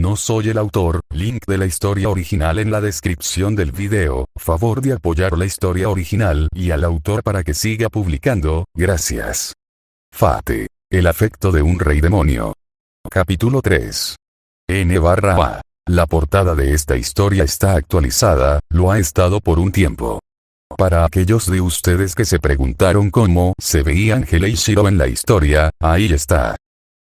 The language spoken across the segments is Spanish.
No soy el autor, link de la historia original en la descripción del video, favor de apoyar la historia original y al autor para que siga publicando, gracias. Fate. El afecto de un rey demonio. Capítulo 3. N/A. La portada de esta historia está actualizada, lo ha estado por un tiempo. Para aquellos de ustedes que se preguntaron cómo se veía Ángel y Shiro en la historia, ahí está.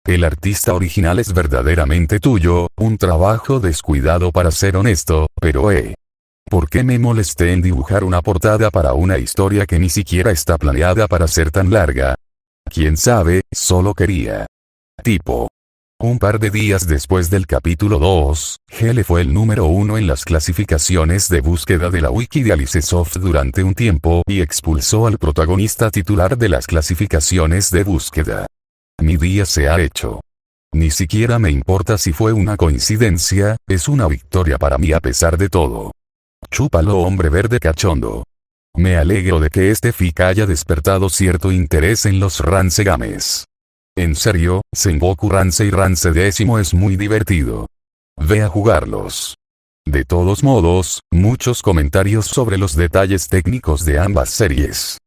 El artista original es verdaderamente tuyo, un trabajo descuidado para ser honesto, pero ¿por qué me molesté en dibujar una portada para una historia que ni siquiera está planeada para ser tan larga? Quién sabe, solo quería. Tipo. Un par de días después del capítulo 2, Hele fue el número 1 en las clasificaciones de búsqueda de la wiki de Alicesoft durante un tiempo y expulsó al protagonista titular de las clasificaciones de búsqueda. Mi día se ha hecho. Ni siquiera me importa si fue una coincidencia, es una victoria para mí a pesar de todo. Chúpalo, hombre verde cachondo. Me alegro de que este fic haya despertado cierto interés en los Rancegames. En serio, Sengoku Rance y Rance X es muy divertido. Ve a jugarlos. De todos modos, muchos comentarios sobre los detalles técnicos de ambas series.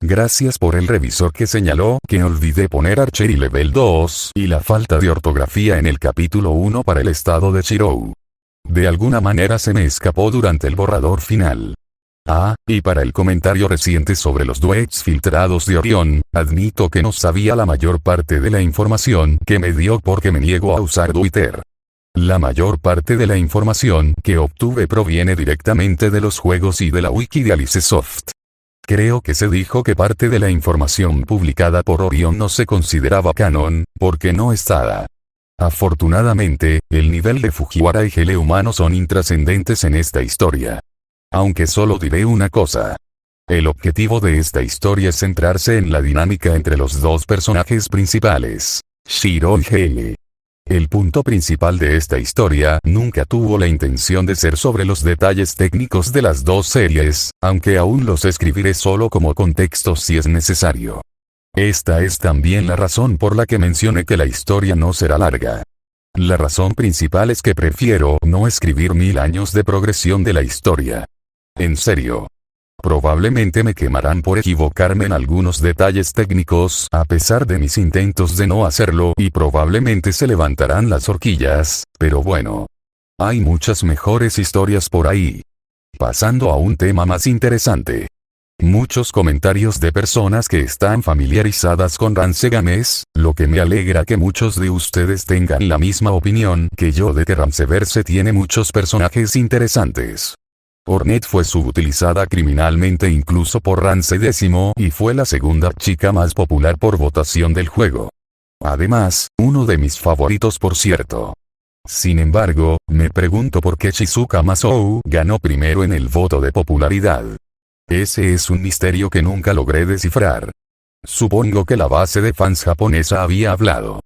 Gracias por el revisor que señaló que olvidé poner Archery Level 2 y la falta de ortografía en el capítulo 1 para el estado de Shirou. De alguna manera se me escapó durante el borrador final. Y para el comentario reciente sobre los duets filtrados de Orión, admito que no sabía la mayor parte de la información que me dio porque me niego a usar Twitter. La mayor parte de la información que obtuve proviene directamente de los juegos y de la wiki de Alicesoft. Creo que se dijo que parte de la información publicada por Orión no se consideraba canon, porque no estaba. Afortunadamente, el nivel de Fujiwara y Hele humano son intrascendentes en esta historia. Aunque solo diré una cosa. El objetivo de esta historia es centrarse en la dinámica entre los dos personajes principales, Shiro y Hele. El punto principal de esta historia nunca tuvo la intención de ser sobre los detalles técnicos de las dos series, aunque aún los escribiré solo como contexto si es necesario. Esta es también la razón por la que mencioné que la historia no será larga. La razón principal es que prefiero no escribir 1000 años de progresión de la historia. En serio. Probablemente me quemarán por equivocarme en algunos detalles técnicos a pesar de mis intentos de no hacerlo y probablemente se levantarán las horquillas, pero bueno. Hay muchas mejores historias por ahí. Pasando a un tema más interesante. Muchos comentarios de personas que están familiarizadas con Rancegames, lo que me alegra que muchos de ustedes tengan la misma opinión que yo de que Ranceverse tiene muchos personajes interesantes. Hornet fue subutilizada criminalmente incluso por Rance X y fue la segunda chica más popular por votación del juego. Además, uno de mis favoritos por cierto. Sin embargo, me pregunto por qué Shizuka Masou ganó primero en el voto de popularidad. Ese es un misterio que nunca logré descifrar. Supongo que la base de fans japonesa había hablado.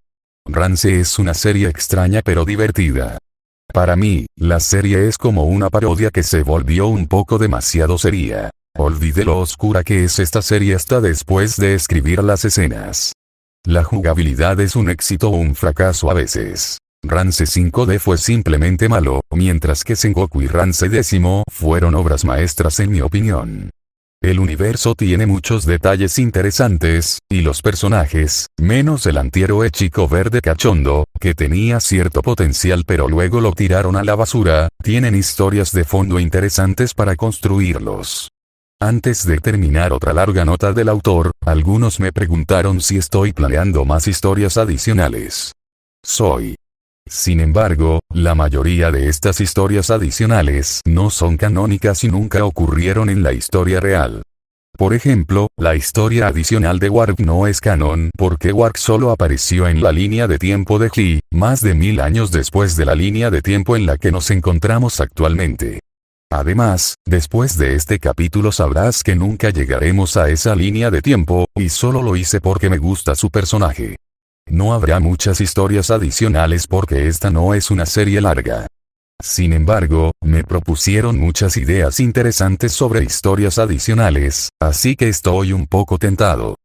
Rance es una serie extraña pero divertida. Para mí, la serie es como una parodia que se volvió un poco demasiado seria. Olvidé lo oscura que es esta serie hasta después de escribir las escenas. La jugabilidad es un éxito o un fracaso a veces. Rance 5D fue simplemente malo, mientras que Sengoku y Rance X fueron obras maestras en mi opinión. El universo tiene muchos detalles interesantes, y los personajes, menos el antihéroe chico verde cachondo, que tenía cierto potencial pero luego lo tiraron a la basura, tienen historias de fondo interesantes para construirlos. Antes de terminar otra larga nota del autor, algunos me preguntaron si estoy planeando más historias adicionales. Sin embargo, la mayoría de estas historias adicionales no son canónicas y nunca ocurrieron en la historia real. Por ejemplo, la historia adicional de Warg no es canon porque Warg solo apareció en la línea de tiempo de Ji, más de 1000 años después de la línea de tiempo en la que nos encontramos actualmente. Además, después de este capítulo sabrás que nunca llegaremos a esa línea de tiempo, y solo lo hice porque me gusta su personaje. No habrá muchas historias adicionales porque esta no es una serie larga. Sin embargo, me propusieron muchas ideas interesantes sobre historias adicionales, así que estoy un poco tentado.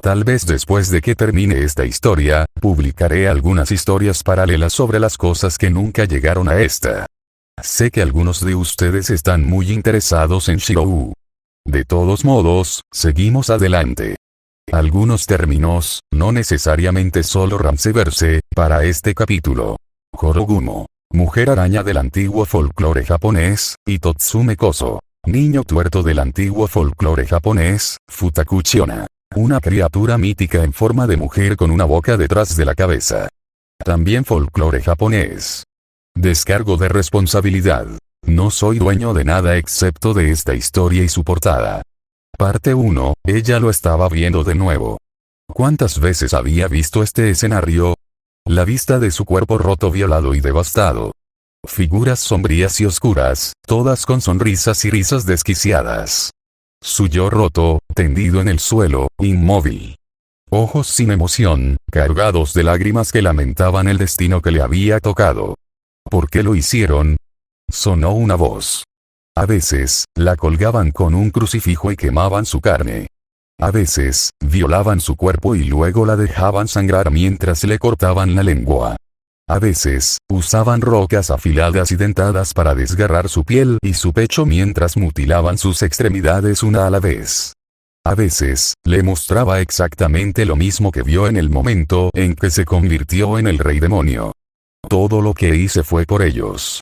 Tal vez después de que termine esta historia, publicaré algunas historias paralelas sobre las cosas que nunca llegaron a esta. Sé que algunos de ustedes están muy interesados en Shirou. De todos modos, seguimos adelante. Algunos términos, no necesariamente solo Ramseverse, para este capítulo. Korogumo, mujer araña del antiguo folclore japonés, y Totsume Koso, niño tuerto del antiguo folclore japonés, Futakuchi Onna, una criatura mítica en forma de mujer con una boca detrás de la cabeza. También folclore japonés. Descargo de responsabilidad. No soy dueño de nada excepto de esta historia y su portada. Parte 1, ella lo estaba viendo de nuevo. ¿Cuántas veces había visto este escenario? La vista de su cuerpo roto, violado y devastado. Figuras sombrías y oscuras, todas con sonrisas y risas desquiciadas. Su yo roto, tendido en el suelo, inmóvil. Ojos sin emoción, cargados de lágrimas que lamentaban el destino que le había tocado. ¿Por qué lo hicieron? Sonó una voz. A veces, la colgaban con un crucifijo y quemaban su carne. A veces, violaban su cuerpo y luego la dejaban sangrar mientras le cortaban la lengua. A veces, usaban rocas afiladas y dentadas para desgarrar su piel y su pecho mientras mutilaban sus extremidades una a la vez. A veces, le mostraba exactamente lo mismo que vio en el momento en que se convirtió en el rey demonio. Todo lo que hice fue por ellos.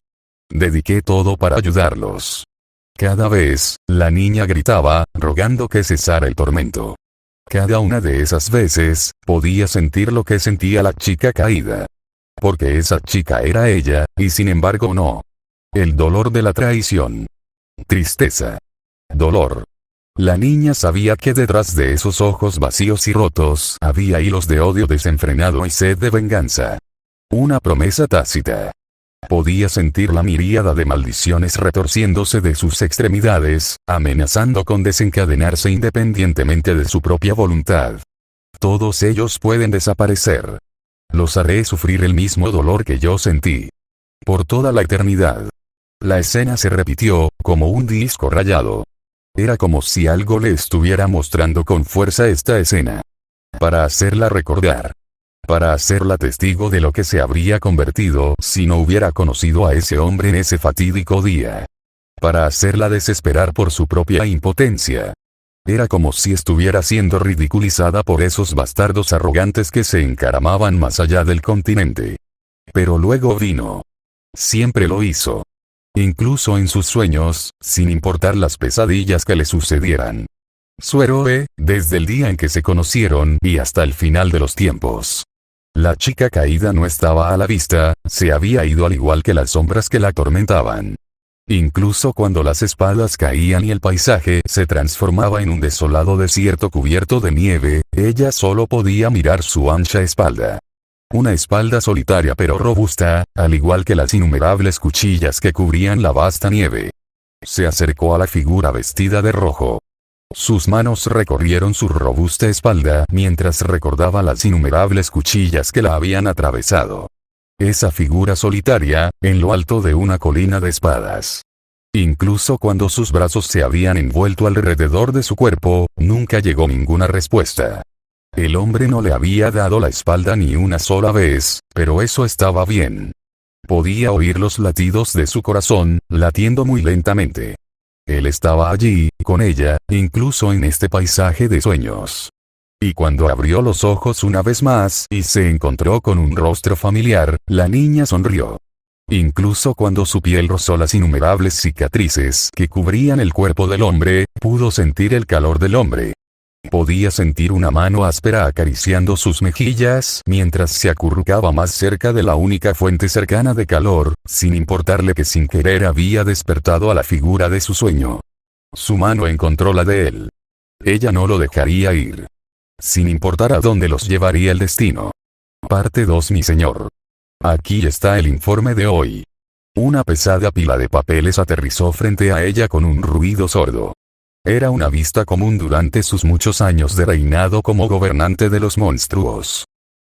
Dediqué todo para ayudarlos. Cada vez, la niña gritaba, rogando que cesara el tormento. Cada una de esas veces, podía sentir lo que sentía la chica caída. Porque esa chica era ella, y sin embargo no. El dolor de la traición. Tristeza. Dolor. La niña sabía que detrás de esos ojos vacíos y rotos había hilos de odio desenfrenado y sed de venganza. Una promesa tácita. Podía sentir la miríada de maldiciones retorciéndose de sus extremidades, amenazando con desencadenarse independientemente de su propia voluntad. Todos ellos pueden desaparecer. Los haré sufrir el mismo dolor que yo sentí. Por toda la eternidad. La escena se repitió, como un disco rayado. Era como si algo le estuviera mostrando con fuerza esta escena. Para hacerla recordar. Para hacerla testigo de lo que se habría convertido si no hubiera conocido a ese hombre en ese fatídico día. Para hacerla desesperar por su propia impotencia. Era como si estuviera siendo ridiculizada por esos bastardos arrogantes que se encaramaban más allá del continente. Pero luego vino. Siempre lo hizo. Incluso en sus sueños, sin importar las pesadillas que le sucedieran. Su héroe, desde el día en que se conocieron y hasta el final de los tiempos. La chica caída no estaba a la vista, se había ido al igual que las sombras que la atormentaban. Incluso cuando las espadas caían y el paisaje se transformaba en un desolado desierto cubierto de nieve, ella solo podía mirar su ancha espalda. Una espalda solitaria pero robusta, al igual que las innumerables cuchillas que cubrían la vasta nieve. Se acercó a la figura vestida de rojo. Sus manos recorrieron su robusta espalda mientras recordaba las innumerables cuchillas que la habían atravesado. Esa figura solitaria, en lo alto de una colina de espadas. Incluso cuando sus brazos se habían envuelto alrededor de su cuerpo, nunca llegó ninguna respuesta. El hombre no le había dado la espalda ni una sola vez, pero eso estaba bien. Podía oír los latidos de su corazón, latiendo muy lentamente. Él estaba allí, con ella, incluso en este paisaje de sueños. Y cuando abrió los ojos una vez más y se encontró con un rostro familiar, la niña sonrió. Incluso cuando su piel rozó las innumerables cicatrices que cubrían el cuerpo del hombre, pudo sentir el calor del hombre. Podía sentir una mano áspera acariciando sus mejillas mientras se acurrucaba más cerca de la única fuente cercana de calor, sin importarle que sin querer había despertado a la figura de su sueño. Su mano encontró la de él. Ella no lo dejaría ir. Sin importar a dónde los llevaría el destino. Parte 2. Mi señor. Aquí está el informe de hoy. Una pesada pila de papeles aterrizó frente a ella con un ruido sordo. Era una vista común durante sus muchos años de reinado como gobernante de los monstruos.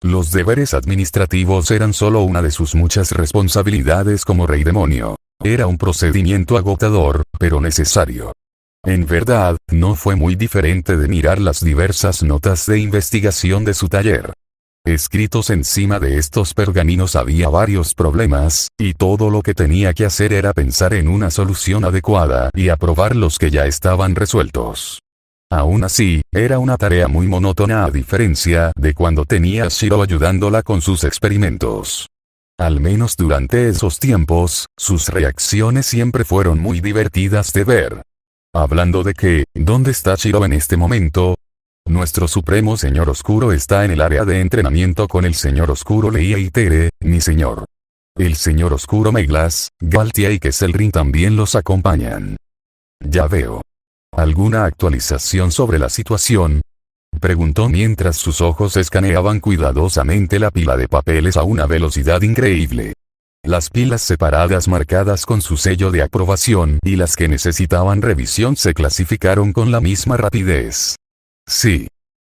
Los deberes administrativos eran solo una de sus muchas responsabilidades como rey demonio. Era un procedimiento agotador, pero necesario. En verdad, no fue muy diferente de mirar las diversas notas de investigación de su taller. Escritos encima de estos pergaminos había varios problemas, y todo lo que tenía que hacer era pensar en una solución adecuada y aprobar los que ya estaban resueltos. Aún así, era una tarea muy monótona a diferencia de cuando tenía a Shiro ayudándola con sus experimentos. Al menos durante esos tiempos, sus reacciones siempre fueron muy divertidas de ver. Hablando de que, ¿dónde está Shiro en este momento? Nuestro supremo señor oscuro está en el área de entrenamiento con el señor oscuro Leia y Tere, mi señor. El señor oscuro Meglas, Galtia y Kesselrin también los acompañan. Ya veo. ¿Alguna actualización sobre la situación? Preguntó mientras sus ojos escaneaban cuidadosamente la pila de papeles a una velocidad increíble. Las pilas separadas marcadas con su sello de aprobación y las que necesitaban revisión se clasificaron con la misma rapidez. Sí.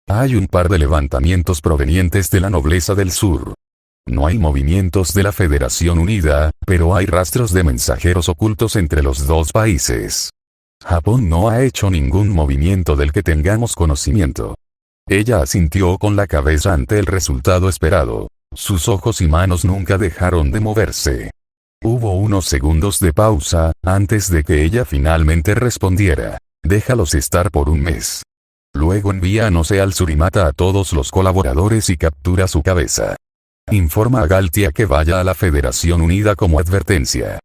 Hay un par de levantamientos provenientes de la nobleza del sur. No hay movimientos de la Federación Unida, pero hay rastros de mensajeros ocultos entre los dos países. Japón no ha hecho ningún movimiento del que tengamos conocimiento. Ella asintió con la cabeza ante el resultado esperado. Sus ojos y manos nunca dejaron de moverse. Hubo unos segundos de pausa, antes de que ella finalmente respondiera. Déjalos estar por un mes. Luego envíanos al Surimata a todos los colaboradores y captura su cabeza. Informa a Galtia que vaya a la Federación Unida como advertencia.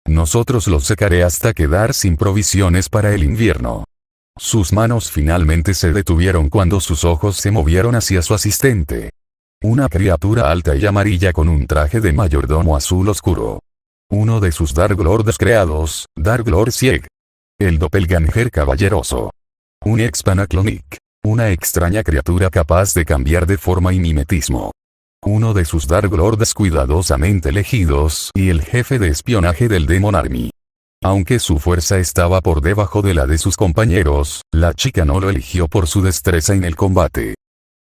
Nosotros los secaré hasta quedar sin provisiones para el invierno. Sus manos finalmente se detuvieron cuando sus ojos se movieron hacia su asistente. Una criatura alta y amarilla con un traje de mayordomo azul oscuro. Uno de sus Dark Lords creados, Dark Lord Sieg. El doppelganger caballeroso. Un Expanaclonic. Una extraña criatura capaz de cambiar de forma y mimetismo. Uno de sus Dark Lords cuidadosamente elegidos y el jefe de espionaje del Demon Army. Aunque su fuerza estaba por debajo de la de sus compañeros, la chica no lo eligió por su destreza en el combate.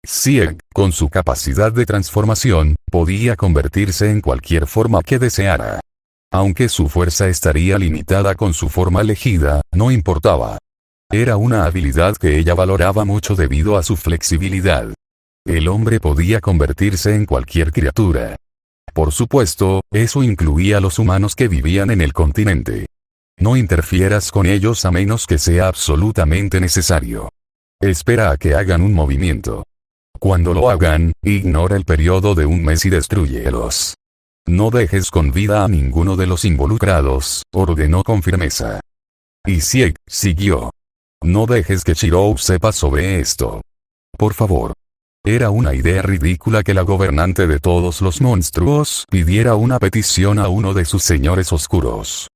Sieg, con su capacidad de transformación, podía convertirse en cualquier forma que deseara. Aunque su fuerza estaría limitada con su forma elegida, no importaba. Era una habilidad que ella valoraba mucho debido a su flexibilidad. El hombre podía convertirse en cualquier criatura. Por supuesto, eso incluía a los humanos que vivían en el continente. No interfieras con ellos a menos que sea absolutamente necesario. Espera a que hagan un movimiento. Cuando lo hagan, ignora el periodo de un mes y destrúyelos. No dejes con vida a ninguno de los involucrados, ordenó con firmeza. Y Sieg siguió. No dejes que Shirou sepa sobre esto. Por favor. Era una idea ridícula que la gobernante de todos los monstruos pidiera una petición a uno de sus señores oscuros.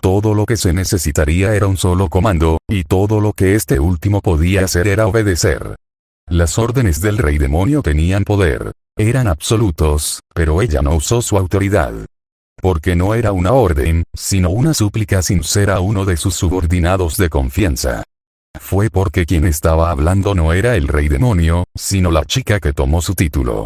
Todo lo que se necesitaría era un solo comando, y todo lo que este último podía hacer era obedecer. Las órdenes del rey demonio tenían poder. Eran absolutos, pero ella no usó su autoridad. Porque no era una orden, sino una súplica sincera a uno de sus subordinados de confianza. Fue porque quien estaba hablando no era el rey demonio, sino la chica que tomó su título.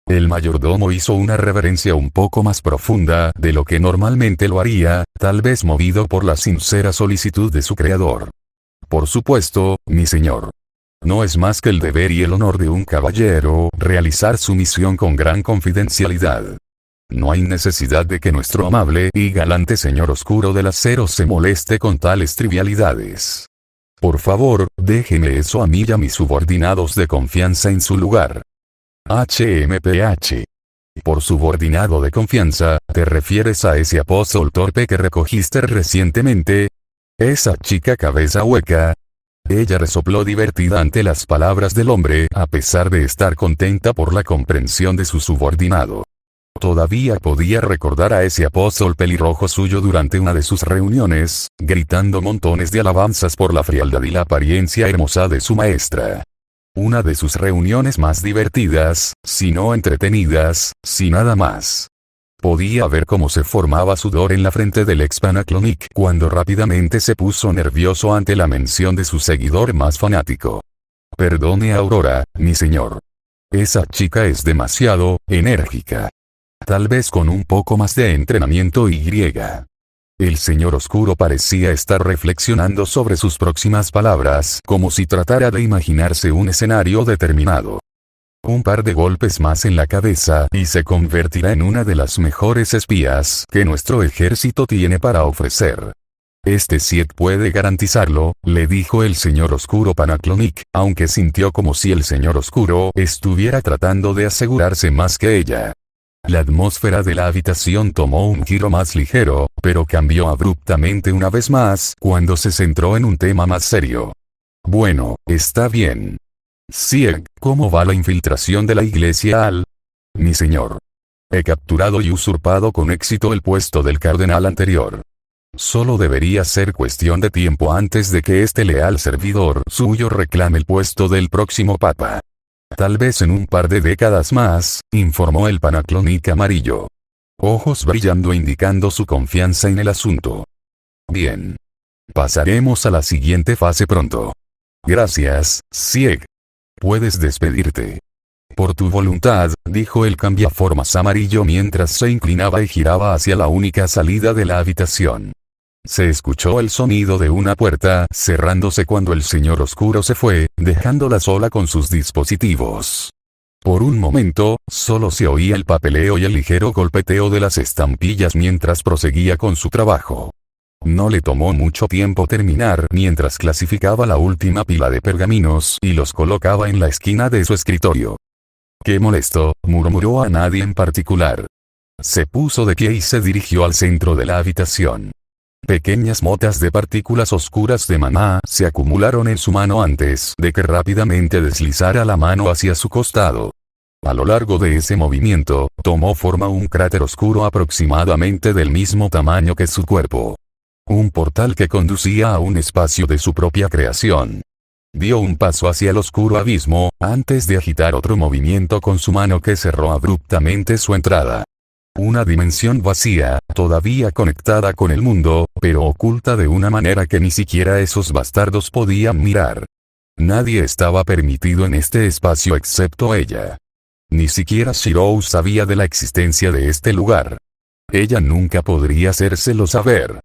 El mayordomo hizo una reverencia un poco más profunda de lo que normalmente lo haría, tal vez movido por la sincera solicitud de su creador. Por supuesto, mi señor. No es más que el deber y el honor de un caballero realizar su misión con gran confidencialidad. No hay necesidad de que nuestro amable y galante señor oscuro del acero se moleste con tales trivialidades. Por favor, déjeme eso a mí y a mis subordinados de confianza en su lugar. HMPH. Por subordinado de confianza, ¿te refieres a ese apóstol torpe que recogiste recientemente? Esa chica cabeza hueca. Ella resopló divertida ante las palabras del hombre a pesar de estar contenta por la comprensión de su subordinado. Todavía podía recordar a ese apóstol pelirrojo suyo durante una de sus reuniones, gritando montones de alabanzas por la frialdad y la apariencia hermosa de su maestra. Una de sus reuniones más divertidas, si no entretenidas, si nada más. Podía ver cómo se formaba sudor en la frente del Expanaclonic cuando rápidamente se puso nervioso ante la mención de su seguidor más fanático. Perdone Aurora, mi señor. Esa chica es demasiado enérgica. Tal vez con un poco más de entrenamiento y. El señor oscuro parecía estar reflexionando sobre sus próximas palabras, como si tratara de imaginarse un escenario determinado. Un par de golpes más en la cabeza y se convertirá en una de las mejores espías que nuestro ejército tiene para ofrecer. Este Sieg puede garantizarlo, le dijo el señor oscuro Panaclonic, aunque sintió como si el señor oscuro estuviera tratando de asegurarse más que ella. La atmósfera de la habitación tomó un giro más ligero, pero cambió abruptamente una vez más cuando se centró en un tema más serio. Bueno, está bien. Sieg, ¿cómo va la infiltración de la iglesia al? Mi señor. He capturado y usurpado con éxito el puesto del cardenal anterior. Solo debería ser cuestión de tiempo antes de que este leal servidor suyo reclame el puesto del próximo papa. Tal vez en un par de décadas más, informó el Panaclonic amarillo. Ojos brillando indicando su confianza en el asunto. Bien. Pasaremos a la siguiente fase pronto. Gracias, Sieg. Puedes despedirte. Por tu voluntad, dijo el cambiaformas amarillo mientras se inclinaba y giraba hacia la única salida de la habitación. Se escuchó el sonido de una puerta cerrándose cuando el señor oscuro se fue, dejándola sola con sus dispositivos. Por un momento, solo se oía el papeleo y el ligero golpeteo de las estampillas mientras proseguía con su trabajo. No le tomó mucho tiempo terminar mientras clasificaba la última pila de pergaminos y los colocaba en la esquina de su escritorio. «Qué molesto», murmuró a nadie en particular. Se puso de pie y se dirigió al centro de la habitación. Pequeñas motas de partículas oscuras de maná se acumularon en su mano antes de que rápidamente deslizara la mano hacia su costado. A lo largo de ese movimiento, tomó forma un cráter oscuro aproximadamente del mismo tamaño que su cuerpo. Un portal que conducía a un espacio de su propia creación. Dio un paso hacia el oscuro abismo, antes de agitar otro movimiento con su mano que cerró abruptamente su entrada. Una dimensión vacía, todavía conectada con el mundo, pero oculta de una manera que ni siquiera esos bastardos podían mirar. Nadie estaba permitido en este espacio excepto ella. Ni siquiera Shirou sabía de la existencia de este lugar. Ella nunca podría hacérselo saber.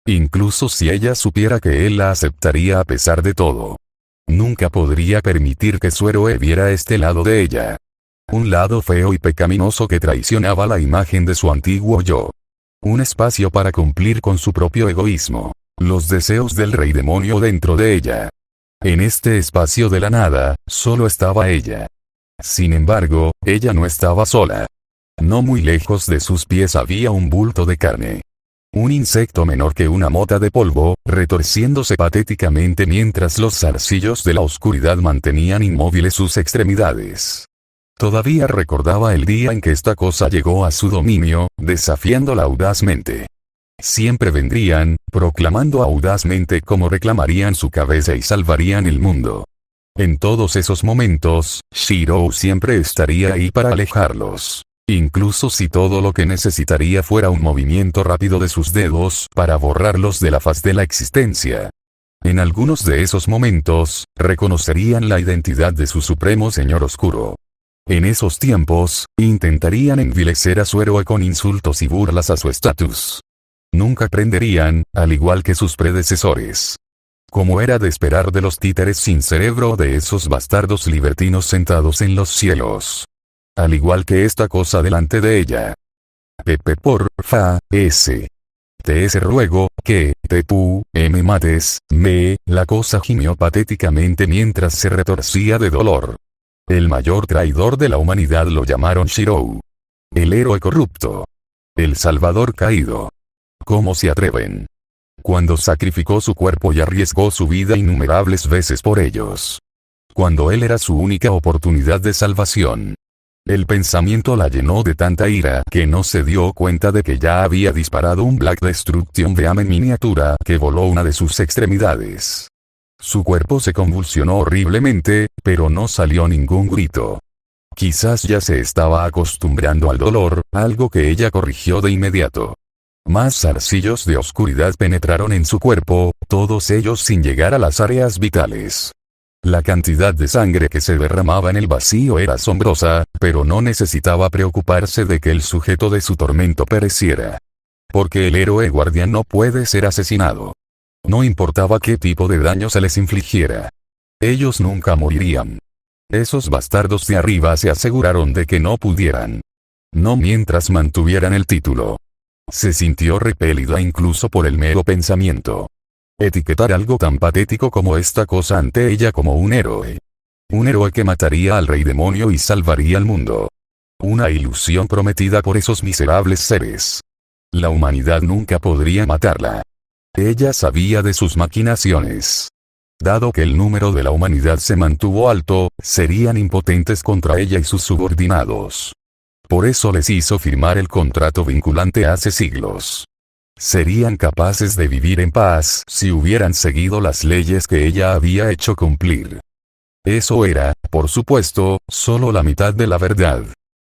Incluso si ella supiera que él la aceptaría a pesar de todo. Nunca podría permitir que su héroe viera este lado de ella. Un lado feo y pecaminoso que traicionaba la imagen de su antiguo yo. Un espacio para cumplir con su propio egoísmo. Los deseos del rey demonio dentro de ella. En este espacio de la nada, solo estaba ella. Sin embargo, ella no estaba sola. No muy lejos de sus pies había un bulto de carne. Un insecto menor que una mota de polvo, retorciéndose patéticamente mientras los zarcillos de la oscuridad mantenían inmóviles sus extremidades. Todavía recordaba el día en que esta cosa llegó a su dominio, desafiándola audazmente. Siempre vendrían, proclamando audazmente cómo reclamarían su cabeza y salvarían el mundo. En todos esos momentos, Shirou siempre estaría ahí para alejarlos. Incluso si todo lo que necesitaría fuera un movimiento rápido de sus dedos para borrarlos de la faz de la existencia. En algunos de esos momentos, reconocerían la identidad de su supremo señor oscuro. En esos tiempos, intentarían envilecer a su héroe con insultos y burlas a su estatus. Nunca aprenderían, al igual que sus predecesores. Como era de esperar de los títeres sin cerebro o de esos bastardos libertinos sentados en los cielos. Al igual que esta cosa delante de ella. Pepe porfa, te ruego, que, me mates, la cosa gimió patéticamente mientras se retorcía de dolor. El mayor traidor de la humanidad lo llamaron Shirou. El héroe corrupto. El salvador caído. ¿Cómo se atreven? Cuando sacrificó su cuerpo y arriesgó su vida innumerables veces por ellos. Cuando él era su única oportunidad de salvación. El pensamiento la llenó de tanta ira que no se dio cuenta de que ya había disparado un Black Destruction Beam en miniatura que voló una de sus extremidades. Su cuerpo se convulsionó horriblemente, pero no salió ningún grito. Quizás ya se estaba acostumbrando al dolor, algo que ella corrigió de inmediato. Más zarcillos de oscuridad penetraron en su cuerpo, todos ellos sin llegar a las áreas vitales. La cantidad de sangre que se derramaba en el vacío era asombrosa, pero no necesitaba preocuparse de que el sujeto de su tormento pereciera. porque el héroe guardián no puede ser asesinado. No importaba qué tipo de daño se les infligiera. Ellos nunca morirían. Esos bastardos de arriba se aseguraron de que no pudieran. No mientras mantuvieran el título. Se sintió repelida incluso por el mero pensamiento. Etiquetar algo tan patético como esta cosa ante ella como un héroe. Un héroe que mataría al rey demonio y salvaría al mundo. Una ilusión prometida por esos miserables seres. La humanidad nunca podría matarla. Ella sabía de sus maquinaciones. Dado que el número de la humanidad se mantuvo alto, serían impotentes contra ella y sus subordinados. Por eso les hizo firmar el contrato vinculante hace siglos. Serían capaces de vivir en paz si hubieran seguido las leyes que ella había hecho cumplir. Eso era, por supuesto, solo la mitad de la verdad.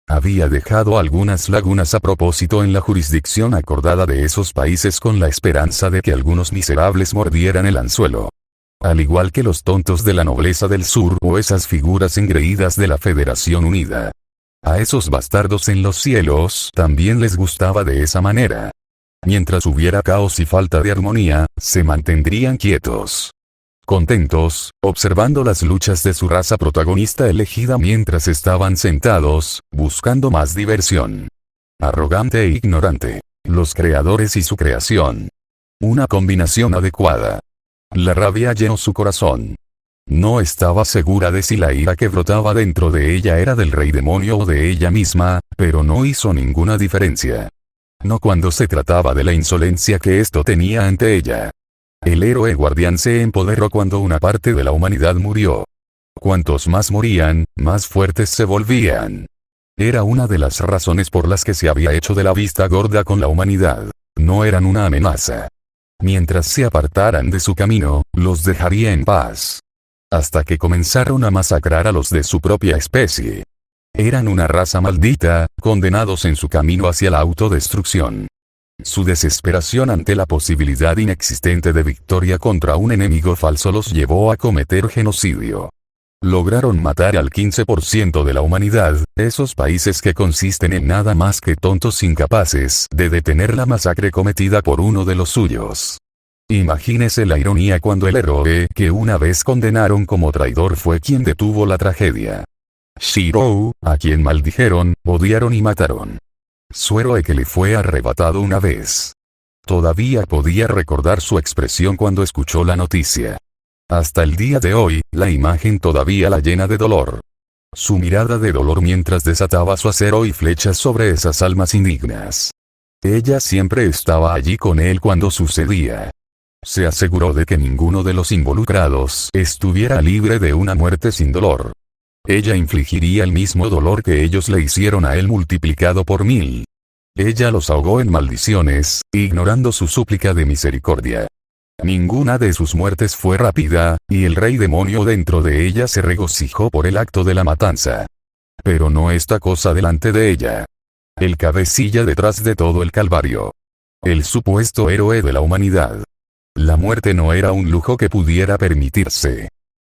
Había dejado algunas lagunas a propósito en la jurisdicción acordada de esos países con la esperanza de que algunos miserables mordieran el anzuelo. Al igual que los tontos de la nobleza del sur o esas figuras engreídas de la Federación Unida. A esos bastardos en los cielos también les gustaba de esa manera. Mientras hubiera caos y falta de armonía, se mantendrían quietos. Contentos, observando las luchas de su raza protagonista elegida mientras estaban sentados, buscando más diversión. Arrogante e ignorante. Los creadores y su creación. Una combinación adecuada. La rabia llenó su corazón. No estaba segura de si la ira que brotaba dentro de ella era del rey demonio o de ella misma, pero no hizo ninguna diferencia. No cuando se trataba de la insolencia que esto tenía ante ella. El héroe guardián se empoderó cuando una parte de la humanidad murió. Cuantos más morían, más fuertes se volvían. Era una de las razones por las que se había hecho de la vista gorda con la humanidad. No eran una amenaza. Mientras se apartaran de su camino, los dejaría en paz. Hasta que comenzaron a masacrar a los de su propia especie. Eran una raza maldita, condenados en su camino hacia la autodestrucción. Su desesperación ante la posibilidad inexistente de victoria contra un enemigo falso los llevó a cometer genocidio. Lograron matar al 15% de la humanidad, esos países que consisten en nada más que tontos incapaces de detener la masacre cometida por uno de los suyos. Imagínese la ironía cuando el héroe que una vez condenaron como traidor fue quien detuvo la tragedia. Shirou, a quien maldijeron, odiaron y mataron. Su héroe que le fue arrebatado una vez. Todavía podía recordar su expresión cuando escuchó la noticia. Hasta el día de hoy, la imagen todavía la llena de dolor. Su mirada de dolor mientras desataba su acero y flechas sobre esas almas indignas. Ella siempre estaba allí con él cuando sucedía. Se aseguró de que ninguno de los involucrados estuviera libre de una muerte sin dolor. Ella infligiría el mismo dolor que ellos le hicieron a él multiplicado por 1000. Ella los ahogó en maldiciones, ignorando su súplica de misericordia. Ninguna de sus muertes fue rápida, y el rey demonio dentro de ella se regocijó por el acto de la matanza. Pero no esta cosa delante de ella. El cabecilla detrás de todo el calvario. El supuesto héroe de la humanidad. La muerte no era un lujo que pudiera permitirse.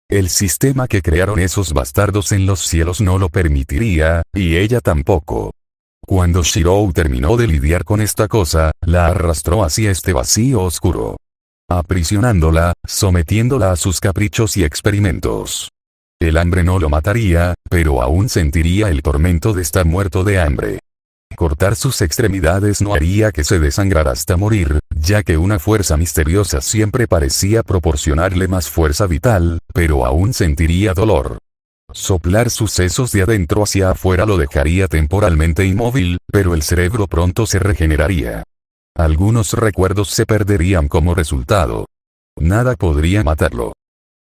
El sistema que crearon esos bastardos en los cielos no lo permitiría, y ella tampoco. Cuando Shirou terminó de lidiar con esta cosa, la arrastró hacia este vacío oscuro. Aprisionándola, sometiéndola a sus caprichos y experimentos. El hambre no lo mataría, pero aún sentiría el tormento de estar muerto de hambre. Cortar sus extremidades no haría que se desangrara hasta morir, ya que una fuerza misteriosa siempre parecía proporcionarle más fuerza vital, pero aún sentiría dolor. Soplar sus sesos de adentro hacia afuera lo dejaría temporalmente inmóvil, pero el cerebro pronto se regeneraría. Algunos recuerdos se perderían como resultado. Nada podría matarlo.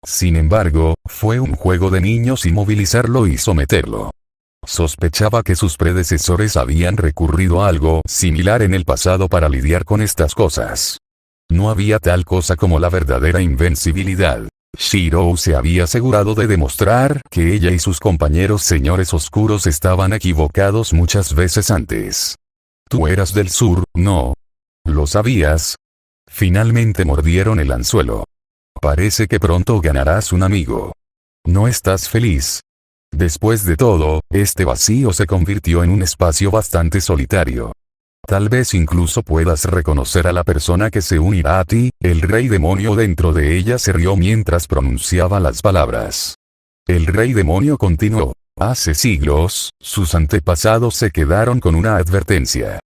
Sin embargo, fue un juego de niños inmovilizarlo y someterlo. Sospechaba que sus predecesores habían recurrido a algo similar en el pasado para lidiar con estas cosas. No había tal cosa como la verdadera invencibilidad. Shirou se había asegurado de demostrar que ella y sus compañeros señores oscuros estaban equivocados muchas veces antes. Tú eras del sur, ¿no? ¿Lo sabías? Finalmente mordieron el anzuelo. Parece que pronto ganarás un amigo. ¿No estás feliz? Después de todo, este vacío se convirtió en un espacio bastante solitario. Tal vez incluso puedas reconocer a la persona que se unirá a ti. El rey demonio dentro de ella se rió mientras pronunciaba las palabras. El rey demonio continuó. Hace siglos, sus antepasados se quedaron con una advertencia.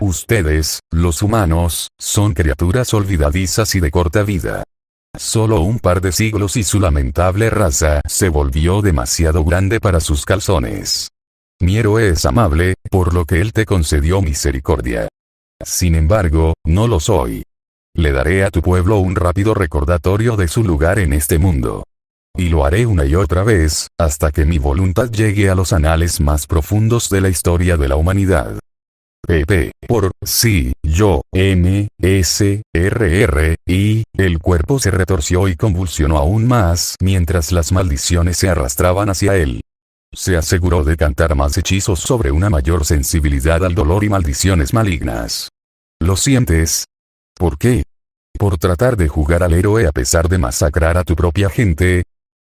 Ustedes, los humanos, son criaturas olvidadizas y de corta vida. Solo un par de siglos y su lamentable raza se volvió demasiado grande para sus calzones. Mi héroe es amable, por lo que él te concedió misericordia. Sin embargo, no lo soy. Le daré a tu pueblo un rápido recordatorio de su lugar en este mundo. Y lo haré una y otra vez, hasta que mi voluntad llegue a los anales más profundos de la historia de la humanidad. Por sí, yo, y el cuerpo se retorció y convulsionó aún más mientras las maldiciones se arrastraban hacia él. Se aseguró de cantar más hechizos sobre una mayor sensibilidad al dolor y maldiciones malignas. ¿Lo sientes? ¿Por qué? ¿Por tratar de jugar al héroe a pesar de masacrar a tu propia gente?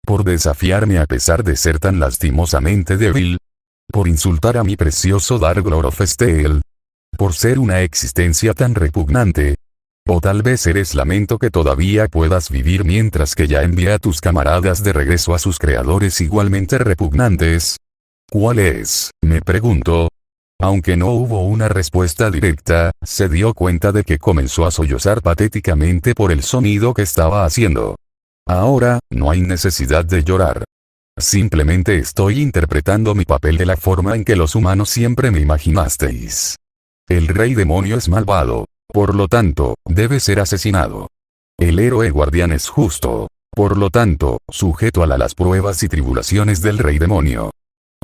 ¿Por desafiarme a pesar de ser tan lastimosamente débil? ¿Por insultar a mi precioso Dark Lord of Steel? ¿Por ser una existencia tan repugnante? O tal vez eres lamento que todavía puedas vivir mientras que ya envía a tus camaradas de regreso a sus creadores igualmente repugnantes. ¿Cuál es? Me preguntó. Aunque no hubo una respuesta directa, se dio cuenta de que comenzó a sollozar patéticamente por el sonido que estaba haciendo. Ahora, no hay necesidad de llorar. Simplemente estoy interpretando mi papel de la forma en que los humanos siempre me imaginasteis. El rey demonio es malvado. Por lo tanto, debe ser asesinado. El héroe guardián es justo. Por lo tanto, sujeto a las pruebas y tribulaciones del rey demonio.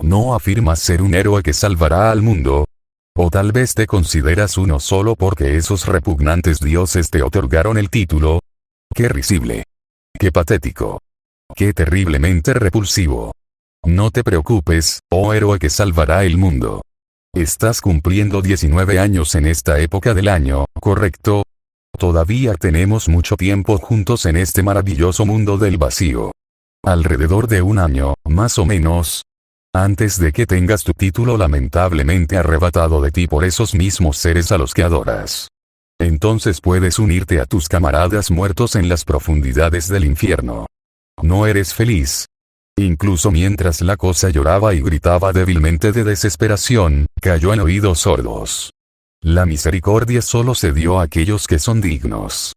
¿No afirmas ser un héroe que salvará al mundo? ¿O tal vez te consideras uno solo porque esos repugnantes dioses te otorgaron el título? ¡Qué risible! ¡Qué patético! ¡Qué terriblemente repulsivo! No te preocupes, oh héroe que salvará el mundo. Estás cumpliendo 19 años en esta época del año, ¿correcto? Todavía tenemos mucho tiempo juntos en este maravilloso mundo del vacío. Alrededor de un año, más o menos. Antes de que tengas tu título lamentablemente arrebatado de ti por esos mismos seres a los que adoras. Entonces puedes unirte a tus camaradas muertos en las profundidades del infierno. ¿No eres feliz? Incluso mientras la cosa lloraba y gritaba débilmente de desesperación, cayó en oídos sordos. La misericordia solo se dio a aquellos que son dignos.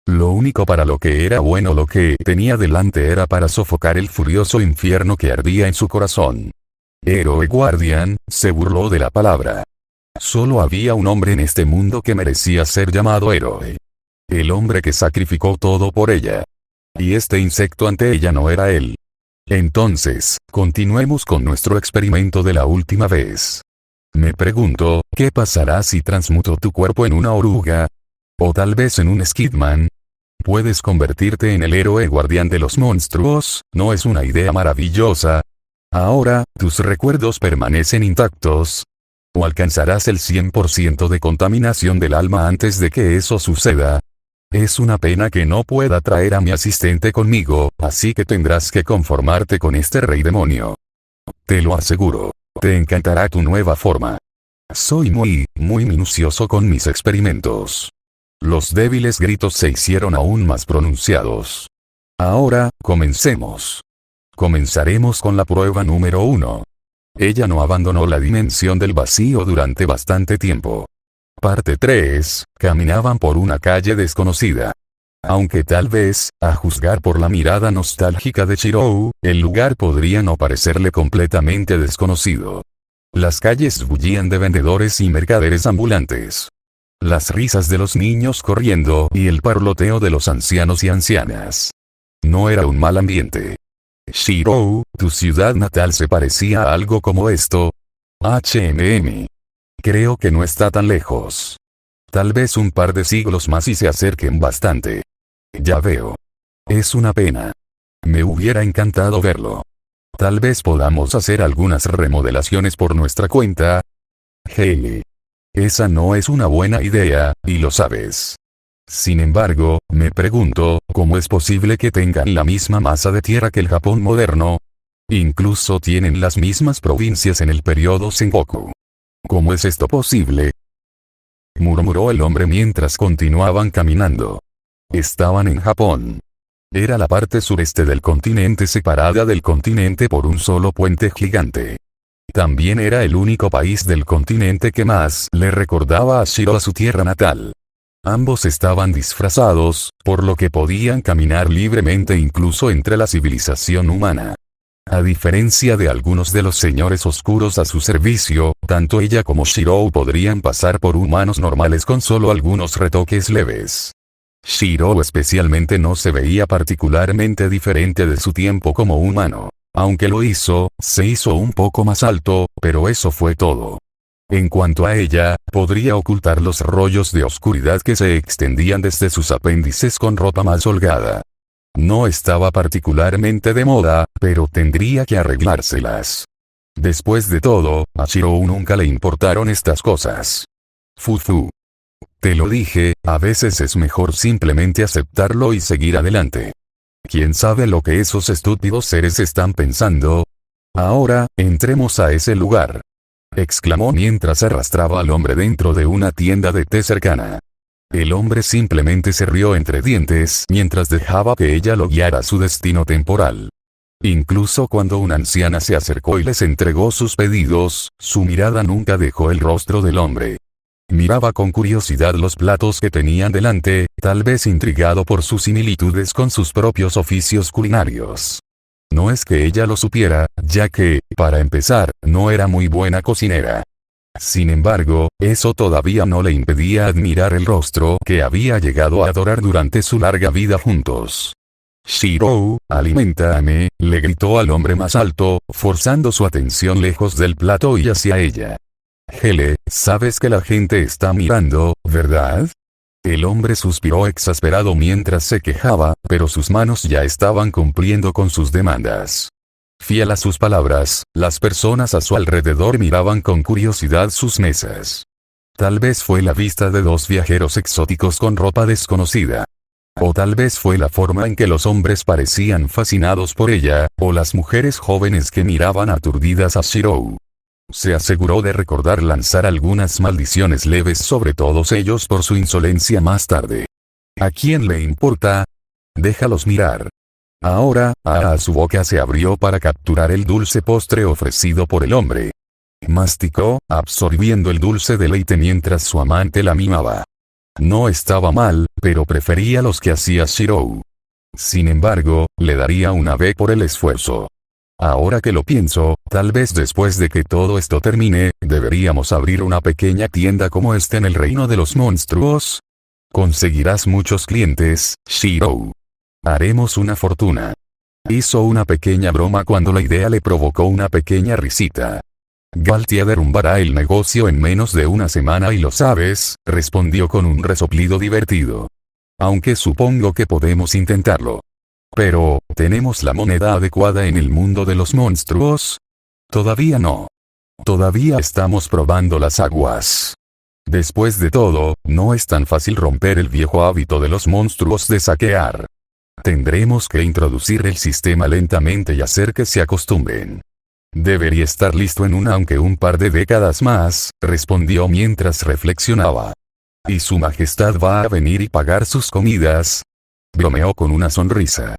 Lo único para lo que era bueno lo que tenía delante era para sofocar el furioso infierno que ardía en su corazón. Héroe guardián, se burló de la palabra. Solo había un hombre en este mundo que merecía ser llamado héroe. El hombre que sacrificó todo por ella. Y este insecto ante ella no era él. Entonces, continuemos con nuestro experimento de la última vez. Me pregunto, ¿qué pasará si transmuto tu cuerpo en una oruga? O tal vez en un Skidman. ¿Puedes convertirte en el héroe guardián de los monstruos? ¿No es una idea maravillosa? Ahora, tus recuerdos permanecen intactos. ¿O alcanzarás el 100% de contaminación del alma antes de que eso suceda? Es una pena que no pueda traer a mi asistente conmigo, así que tendrás que conformarte con este rey demonio. Te lo aseguro. Te encantará tu nueva forma. Soy muy minucioso con mis experimentos. Los débiles gritos se hicieron aún más pronunciados. Ahora, comencemos. Comenzaremos con la prueba número 1. Ella no abandonó la dimensión del vacío durante bastante tiempo. Parte 3. Caminaban por una calle desconocida. Aunque tal vez, a juzgar por la mirada nostálgica de Chirou, el lugar podría no parecerle completamente desconocido. Las calles bullían de vendedores y mercaderes ambulantes. Las risas de los niños corriendo y el parloteo de los ancianos y ancianas. No era un mal ambiente. Chirou, tu ciudad natal se parecía a algo como esto. Creo que no está tan lejos. Tal vez un par de siglos más y se acerquen bastante. Ya veo. Es una pena. Me hubiera encantado verlo. Tal vez podamos hacer algunas remodelaciones por nuestra cuenta. Hey. Esa no es una buena idea, y lo sabes. Sin embargo, me pregunto, ¿cómo es posible que tengan la misma masa de tierra que el Japón moderno? Incluso tienen las mismas provincias en el periodo Sengoku. ¿Cómo es esto posible? murmuró el hombre mientras continuaban caminando. Estaban en Japón. Era la parte sureste del continente separada del continente por un solo puente gigante. También era el único país del continente que más le recordaba a Shiro a su tierra natal. Ambos estaban disfrazados, por lo que podían caminar libremente incluso entre la civilización humana. A diferencia de algunos de los señores oscuros a su servicio, tanto ella como Shiro podrían pasar por humanos normales con solo algunos retoques leves. Shiro especialmente no se veía particularmente diferente de su tiempo como humano. Aunque se hizo un poco más alto, pero eso fue todo. En cuanto a ella, podría ocultar los rollos de oscuridad que se extendían desde sus apéndices con ropa más holgada. No estaba particularmente de moda, pero tendría que arreglárselas. Después de todo, a Shiro nunca le importaron estas cosas. Fufu. Te lo dije, a veces es mejor simplemente aceptarlo y seguir adelante. ¿Quién sabe lo que esos estúpidos seres están pensando? Ahora, entremos a ese lugar. Exclamó mientras arrastraba al hombre dentro de una tienda de té cercana. El hombre simplemente se rió entre dientes mientras dejaba que ella lo guiara a su destino temporal. Incluso cuando una anciana se acercó y les entregó sus pedidos, su mirada nunca dejó el rostro del hombre. Miraba con curiosidad los platos que tenían delante, tal vez intrigado por sus similitudes con sus propios oficios culinarios. No es que ella lo supiera, ya que, para empezar, no era muy buena cocinera. Sin embargo, eso todavía no le impedía admirar el rostro que había llegado a adorar durante su larga vida juntos. Shiro, aliméntame, le gritó al hombre más alto, forzando su atención lejos del plato y hacia ella. Hele, sabes que la gente está mirando, ¿verdad? El hombre suspiró exasperado mientras se quejaba, pero sus manos ya estaban cumpliendo con sus demandas. Fiel a sus palabras, las personas a su alrededor miraban con curiosidad sus mesas. Tal vez fue la vista de dos viajeros exóticos con ropa desconocida. O tal vez fue la forma en que los hombres parecían fascinados por ella, o las mujeres jóvenes que miraban aturdidas a Shiro. Se aseguró de recordar lanzar algunas maldiciones leves sobre todos ellos por su insolencia más tarde. ¿A quién le importa? Déjalos mirar. Ahora, su boca se abrió para capturar el dulce postre ofrecido por el hombre. Masticó, absorbiendo el dulce deleite mientras su amante la mimaba. No estaba mal, pero prefería los que hacía Shiro. Sin embargo, le daría una B por el esfuerzo. Ahora que lo pienso, tal vez después de que todo esto termine, deberíamos abrir una pequeña tienda como esta en el reino de los monstruos. Conseguirás muchos clientes, Shiro. Haremos una fortuna. Hizo una pequeña broma cuando la idea le provocó una pequeña risita. Galtia derrumbará el negocio en menos de una semana y lo sabes, respondió con un resoplido divertido. Aunque supongo que podemos intentarlo. Pero, ¿tenemos la moneda adecuada en el mundo de los monstruos? Todavía no. Todavía estamos probando las aguas. Después de todo, no es tan fácil romper el viejo hábito de los monstruos de saquear. Tendremos que introducir el sistema lentamente y hacer que se acostumbren. Debería estar listo en aunque un par de décadas más, respondió mientras reflexionaba. ¿Y su majestad va a venir y pagar sus comidas? Bromeó con una sonrisa.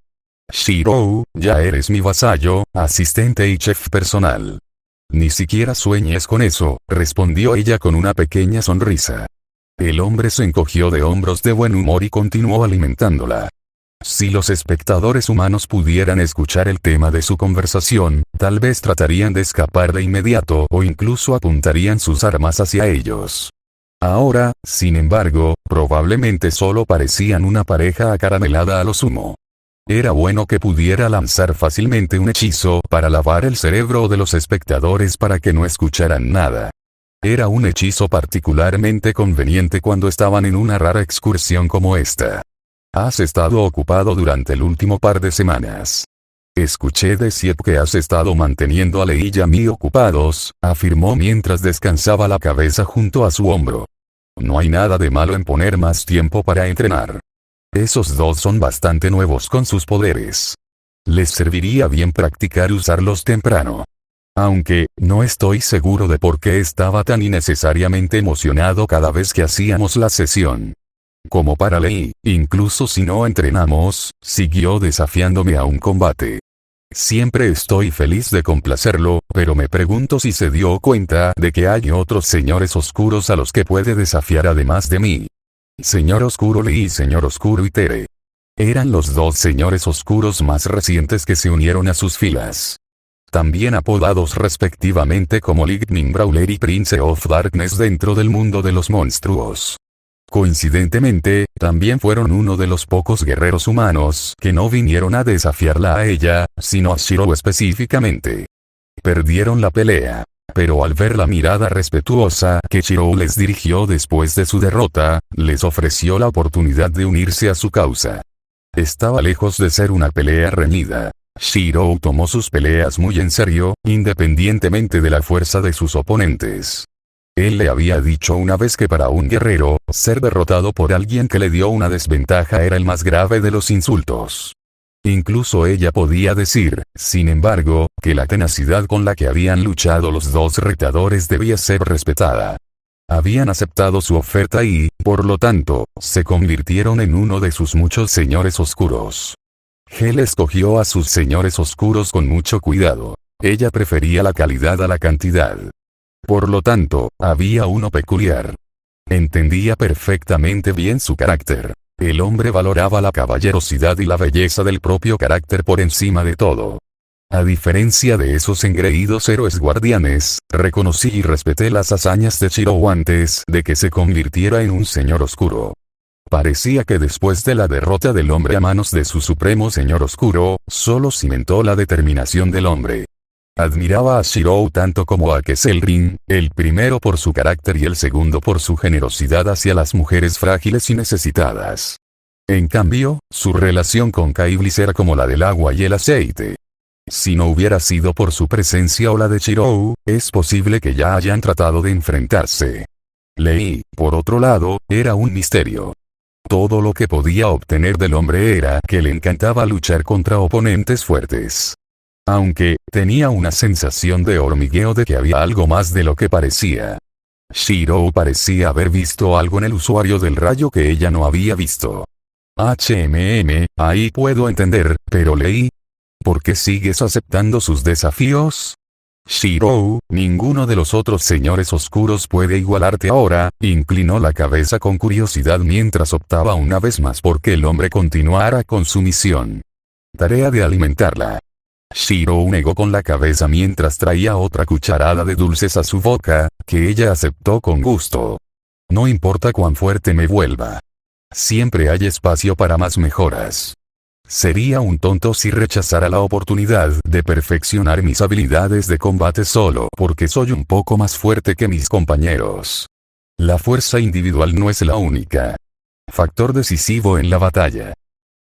Shiro, ya eres mi vasallo, asistente y chef personal. Ni siquiera sueñes con eso, respondió ella con una pequeña sonrisa. El hombre se encogió de hombros de buen humor y continuó alimentándola. Si los espectadores humanos pudieran escuchar el tema de su conversación, tal vez tratarían de escapar de inmediato o incluso apuntarían sus armas hacia ellos. Ahora, sin embargo, probablemente solo parecían una pareja acaramelada a lo sumo. Era bueno que pudiera lanzar fácilmente un hechizo para lavar el cerebro de los espectadores para que no escucharan nada. Era un hechizo particularmente conveniente cuando estaban en una rara excursión como esta. Has estado ocupado durante el último par de semanas. Escuché decir que has estado manteniendo a Lei y a mí ocupados, afirmó mientras descansaba la cabeza junto a su hombro. No hay nada de malo en poner más tiempo para entrenar. Esos dos son bastante nuevos con sus poderes. Les serviría bien practicar usarlos temprano. Aunque, no estoy seguro de por qué estaba tan innecesariamente emocionado cada vez que hacíamos la sesión. Como para Lei, incluso si no entrenamos, siguió desafiándome a un combate. Siempre estoy feliz de complacerlo, pero me pregunto si se dio cuenta de que hay otros señores oscuros a los que puede desafiar además de mí. Señor Oscuro Lee y Señor Oscuro Itere. Eran los dos señores oscuros más recientes que se unieron a sus filas. También apodados respectivamente como Lightning Brawler y Prince of Darkness dentro del mundo de los monstruos. Coincidentemente, también fueron uno de los pocos guerreros humanos que no vinieron a desafiarla a ella, sino a Shiro específicamente. Perdieron la pelea. Pero al ver la mirada respetuosa que Shiro les dirigió después de su derrota, les ofreció la oportunidad de unirse a su causa. Estaba lejos de ser una pelea reñida. Shiro tomó sus peleas muy en serio, independientemente de la fuerza de sus oponentes. Él le había dicho una vez que para un guerrero, ser derrotado por alguien que le dio una desventaja era el más grave de los insultos. Incluso ella podía decir, sin embargo, que la tenacidad con la que habían luchado los dos retadores debía ser respetada. Habían aceptado su oferta y, por lo tanto, se convirtieron en uno de sus muchos señores oscuros. Hel escogió a sus señores oscuros con mucho cuidado. Ella prefería la calidad a la cantidad. Por lo tanto, había uno peculiar. Entendía perfectamente bien su carácter. El hombre valoraba la caballerosidad y la belleza del propio carácter por encima de todo. A diferencia de esos engreídos héroes guardianes, reconocí y respeté las hazañas de Shiro antes de que se convirtiera en un señor oscuro. Parecía que después de la derrota del hombre a manos de su supremo señor oscuro, solo cimentó la determinación del hombre. Admiraba a Shiro tanto como a Kesselring, el primero por su carácter y el segundo por su generosidad hacia las mujeres frágiles y necesitadas. En cambio, su relación con Kai Bliss era como la del agua y el aceite. Si no hubiera sido por su presencia o la de Shiro, es posible que ya hayan tratado de enfrentarse. Lei, por otro lado, era un misterio. Todo lo que podía obtener del hombre era que le encantaba luchar contra oponentes fuertes. Aunque, tenía una sensación de hormigueo de que había algo más de lo que parecía. Shiro parecía haber visto algo en el usuario del rayo que ella no había visto. Ahí puedo entender, pero Lei, ¿por qué sigues aceptando sus desafíos? Shiro, ninguno de los otros señores oscuros puede igualarte ahora, inclinó la cabeza con curiosidad mientras optaba una vez más por que el hombre continuara con su misión. Tarea de alimentarla. Shiro negó con la cabeza mientras traía otra cucharada de dulces a su boca, que ella aceptó con gusto. No importa cuán fuerte me vuelva. Siempre hay espacio para más mejoras. Sería un tonto si rechazara la oportunidad de perfeccionar mis habilidades de combate solo porque soy un poco más fuerte que mis compañeros. La fuerza individual no es la única factor decisivo en la batalla.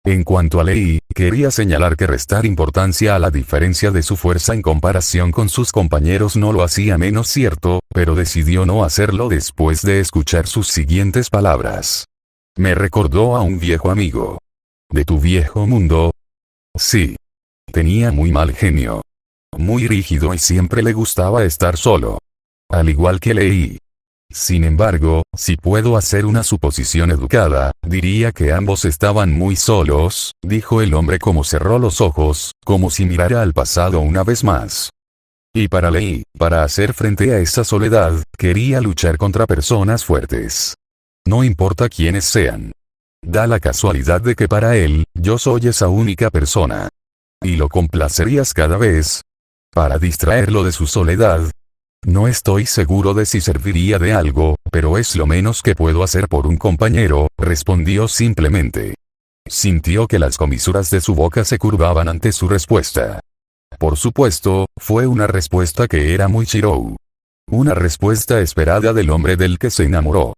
En cuanto a Lei, quería señalar que restar importancia a la diferencia de su fuerza en comparación con sus compañeros no lo hacía menos cierto, pero decidió no hacerlo después de escuchar sus siguientes palabras. Me recordó a un viejo amigo. ¿De tu viejo mundo? Sí. Tenía muy mal genio. Muy rígido y siempre le gustaba estar solo. Al igual que Lei. Sin embargo, si puedo hacer una suposición educada, diría que ambos estaban muy solos, dijo el hombre como cerró los ojos, como si mirara al pasado una vez más. Y para Lei, para hacer frente a esa soledad, quería luchar contra personas fuertes. No importa quiénes sean. Da la casualidad de que para él, yo soy esa única persona. ¿Y lo complacerías cada vez? Para distraerlo de su soledad. No estoy seguro de si serviría de algo, pero es lo menos que puedo hacer por un compañero, respondió simplemente. Sintió que las comisuras de su boca se curvaban ante su respuesta. Por supuesto, fue una respuesta que era muy Shiro. Una respuesta esperada del hombre del que se enamoró.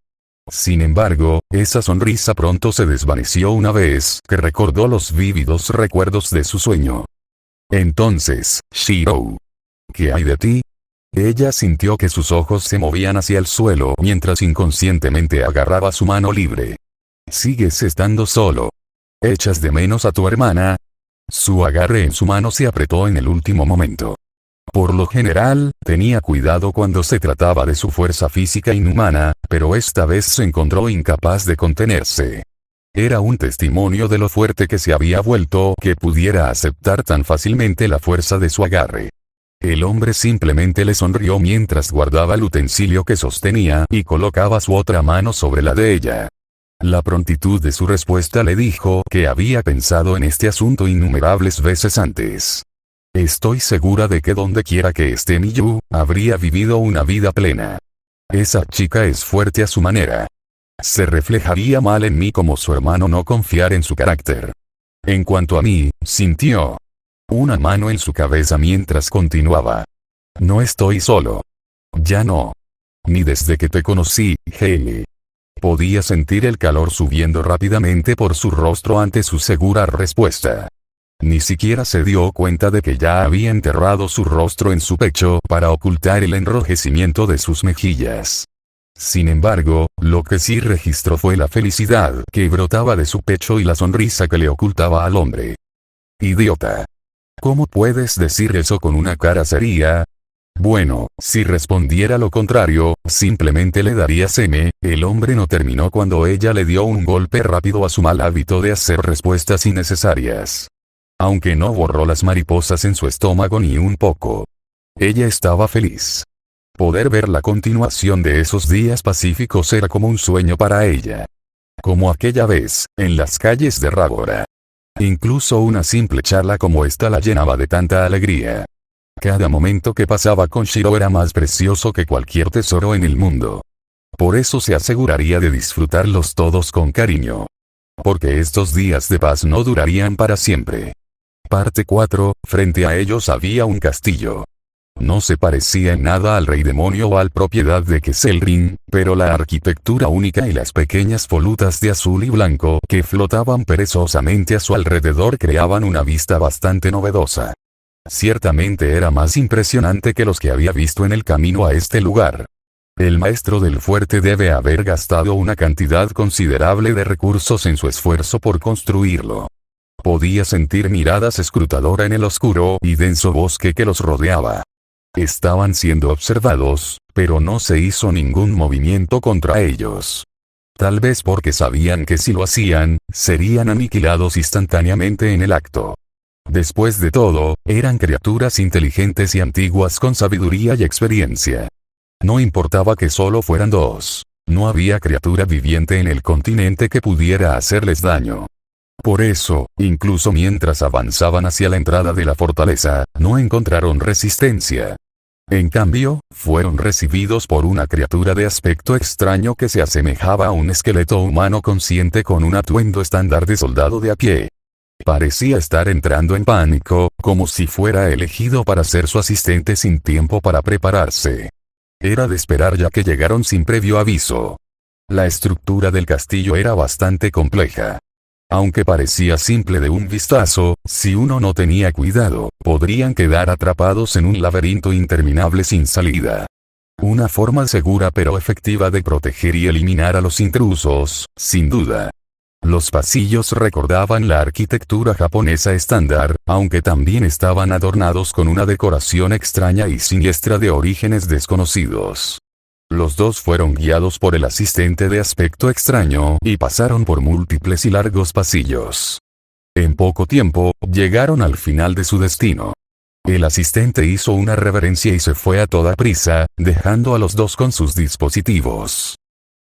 Sin embargo, esa sonrisa pronto se desvaneció una vez que recordó los vívidos recuerdos de su sueño. Entonces, Shiro, ¿qué hay de ti? Ella sintió que sus ojos se movían hacia el suelo mientras inconscientemente agarraba su mano libre. ¿Sigues estando solo? ¿Echas de menos a tu hermana? Su agarre en su mano se apretó en el último momento. Por lo general, tenía cuidado cuando se trataba de su fuerza física inhumana, pero esta vez se encontró incapaz de contenerse. Era un testimonio de lo fuerte que se había vuelto que pudiera aceptar tan fácilmente la fuerza de su agarre. El hombre simplemente le sonrió mientras guardaba el utensilio que sostenía y colocaba su otra mano sobre la de ella. La prontitud de su respuesta le dijo que había pensado en este asunto innumerables veces antes. Estoy segura de que donde quiera que esté Miyu, habría vivido una vida plena. Esa chica es fuerte a su manera. Se reflejaría mal en mí como su hermano no confiar en su carácter. En cuanto a mí, sintió una mano en su cabeza mientras continuaba. No estoy solo. Ya no. Ni desde que te conocí, Hailey. Podía sentir el calor subiendo rápidamente por su rostro ante su segura respuesta. Ni siquiera se dio cuenta de que ya había enterrado su rostro en su pecho para ocultar el enrojecimiento de sus mejillas. Sin embargo, lo que sí registró fue la felicidad que brotaba de su pecho y la sonrisa que le ocultaba al hombre. Idiota. ¿Cómo puedes decir eso con una cara seria? Bueno, si respondiera lo contrario, simplemente le daría seme. El hombre no terminó cuando ella le dio un golpe rápido a su mal hábito de hacer respuestas innecesarias. Aunque no borró las mariposas en su estómago ni un poco. Ella estaba feliz. Poder ver la continuación de esos días pacíficos era como un sueño para ella. Como aquella vez, en las calles de Ragora. Incluso una simple charla como esta la llenaba de tanta alegría. Cada momento que pasaba con Shiro era más precioso que cualquier tesoro en el mundo. Por eso se aseguraría de disfrutarlos todos con cariño. Porque estos días de paz no durarían para siempre. Parte 4, frente a ellos había un castillo. No se parecía en nada al rey demonio o al propiedad de Kesselring, pero la arquitectura única y las pequeñas volutas de azul y blanco que flotaban perezosamente a su alrededor creaban una vista bastante novedosa. Ciertamente era más impresionante que los que había visto en el camino a este lugar. El maestro del fuerte debe haber gastado una cantidad considerable de recursos en su esfuerzo por construirlo. Podía sentir miradas escrutadoras en el oscuro y denso bosque que los rodeaba. Estaban siendo observados, pero no se hizo ningún movimiento contra ellos. Tal vez porque sabían que si lo hacían, serían aniquilados instantáneamente en el acto. Después de todo, eran criaturas inteligentes y antiguas con sabiduría y experiencia. No importaba que solo fueran dos. No había criatura viviente en el continente que pudiera hacerles daño. Por eso, incluso mientras avanzaban hacia la entrada de la fortaleza, no encontraron resistencia. En cambio, fueron recibidos por una criatura de aspecto extraño que se asemejaba a un esqueleto humano consciente con un atuendo estándar de soldado de a pie. Parecía estar entrando en pánico, como si fuera elegido para ser su asistente sin tiempo para prepararse. Era de esperar ya que llegaron sin previo aviso. La estructura del castillo era bastante compleja. Aunque parecía simple de un vistazo, si uno no tenía cuidado, podrían quedar atrapados en un laberinto interminable sin salida. Una forma segura pero efectiva de proteger y eliminar a los intrusos, sin duda. Los pasillos recordaban la arquitectura japonesa estándar, aunque también estaban adornados con una decoración extraña y siniestra de orígenes desconocidos. Los dos fueron guiados por el asistente de aspecto extraño y pasaron por múltiples y largos pasillos. En poco tiempo, llegaron al final de su destino. El asistente hizo una reverencia y se fue a toda prisa, dejando a los dos con sus dispositivos.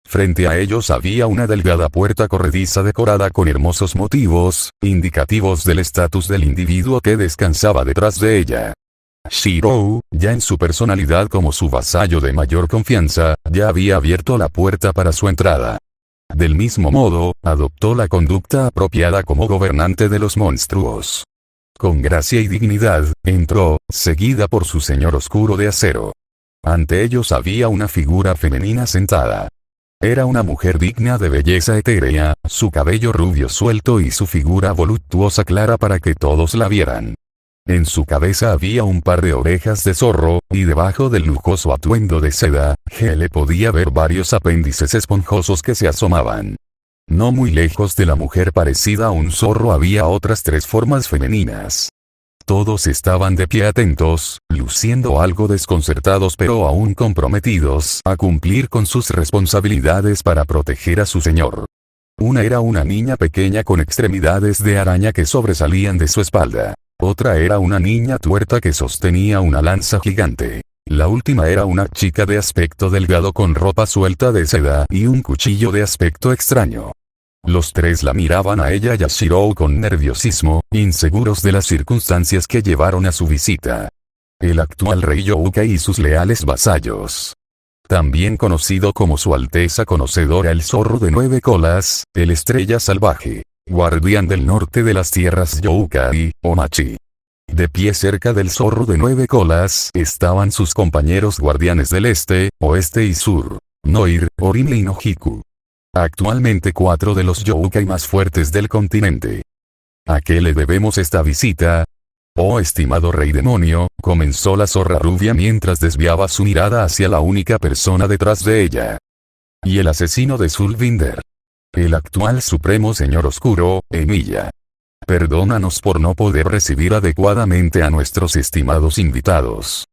Frente a ellos había una delgada puerta corrediza decorada con hermosos motivos, indicativos del estatus del individuo que descansaba detrás de ella. Shiro, ya en su personalidad como su vasallo de mayor confianza, ya había abierto la puerta para su entrada. Del mismo modo, adoptó la conducta apropiada como gobernante de los monstruos. Con gracia y dignidad, entró, seguida por su señor oscuro de acero. Ante ellos había una figura femenina sentada. Era una mujer digna de belleza etérea, su cabello rubio suelto y su figura voluptuosa clara para que todos la vieran. En su cabeza había un par de orejas de zorro, y debajo del lujoso atuendo de seda, le podía ver varios apéndices esponjosos que se asomaban. No muy lejos de la mujer parecida a un zorro había otras tres formas femeninas. Todos estaban de pie atentos, luciendo algo desconcertados pero aún comprometidos a cumplir con sus responsabilidades para proteger a su señor. Una era una niña pequeña con extremidades de araña que sobresalían de su espalda. Otra era una niña tuerta que sostenía una lanza gigante. La última era una chica de aspecto delgado con ropa suelta de seda y un cuchillo de aspecto extraño. Los tres la miraban a ella y a Shirou con nerviosismo, inseguros de las circunstancias que llevaron a su visita. El actual rey Youkai y sus leales vasallos. También conocido como Su Alteza Conocedora el Zorro de 9 Colas, el Estrella Salvaje, guardián del norte de las tierras Youkai, Omachi. De pie cerca del Zorro de 9 Colas estaban sus compañeros guardianes del este, oeste y sur, Noir, Orime y Nojiku. Actualmente 4 de los Youkai más fuertes del continente. ¿A qué le debemos esta visita? Oh estimado rey demonio, comenzó la zorra rubia mientras desviaba su mirada hacia la única persona detrás de ella. Y el asesino de Sulvinder. El actual supremo señor oscuro, Emilia. Perdónanos por no poder recibir adecuadamente a nuestros estimados invitados.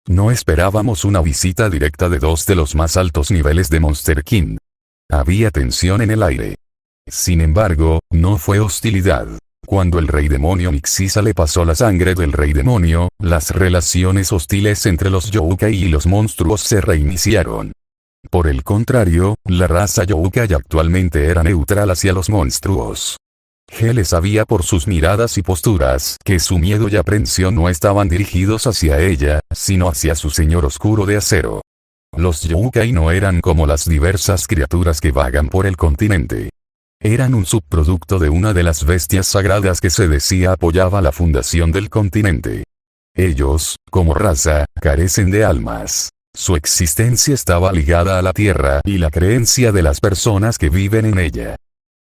No esperábamos una visita directa de 2 de los más altos niveles de Monster King. Había tensión en el aire. Sin embargo, no fue hostilidad. Cuando el rey demonio Mixisa le pasó la sangre del rey demonio, las relaciones hostiles entre los Youkai y los monstruos se reiniciaron. Por el contrario, la raza Youkai actualmente era neutral hacia los monstruos. Hele sabía por sus miradas y posturas que su miedo y aprensión no estaban dirigidos hacia ella, sino hacia su señor oscuro de acero. Los Youkai no eran como las diversas criaturas que vagan por el continente. Eran un subproducto de una de las bestias sagradas que se decía apoyaba la fundación del continente. Ellos, como raza, carecen de almas. Su existencia estaba ligada a la tierra y la creencia de las personas que viven en ella.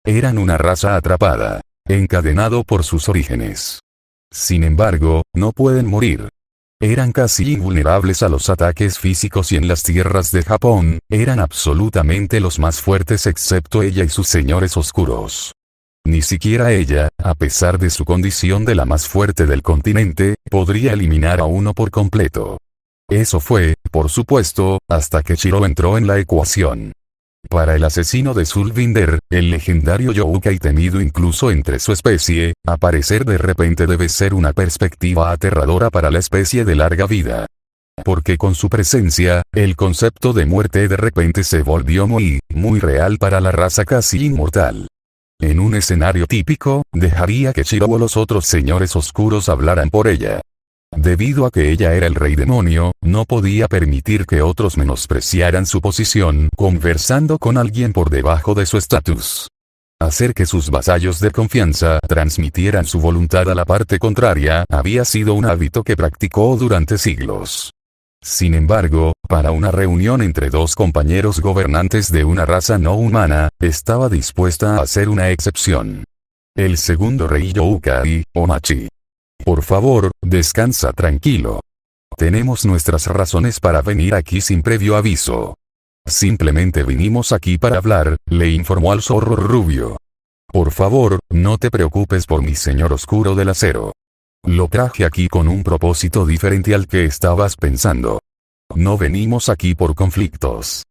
Eran una raza atrapada, encadenado por sus orígenes. Sin embargo, no pueden morir. Eran casi invulnerables a los ataques físicos y en las tierras de Japón, eran absolutamente los más fuertes excepto ella y sus señores oscuros. Ni siquiera ella, a pesar de su condición de la más fuerte del continente, podría eliminar a uno por completo. Eso fue, por supuesto, hasta que Shirou entró en la ecuación. Para el asesino de Sulvinder, el legendario Youkai temido incluso entre su especie, aparecer de repente debe ser una perspectiva aterradora para la especie de larga vida. Porque con su presencia, el concepto de muerte de repente se volvió muy real para la raza casi inmortal. En un escenario típico, dejaría que Shirou o los otros señores oscuros hablaran por ella. Debido a que ella era el rey demonio, no podía permitir que otros menospreciaran su posición conversando con alguien por debajo de su estatus. Hacer que sus vasallos de confianza transmitieran su voluntad a la parte contraria había sido un hábito que practicó durante siglos. Sin embargo, para una reunión entre 2 compañeros gobernantes de una raza no humana, estaba dispuesta a hacer una excepción. El segundo rey Youkai, Omachi. Por favor, descansa tranquilo. Tenemos nuestras razones para venir aquí sin previo aviso. Simplemente vinimos aquí para hablar, le informó al zorro rubio. Por favor, no te preocupes por mi señor oscuro del acero. Lo traje aquí con un propósito diferente al que estabas pensando. No venimos aquí por conflictos.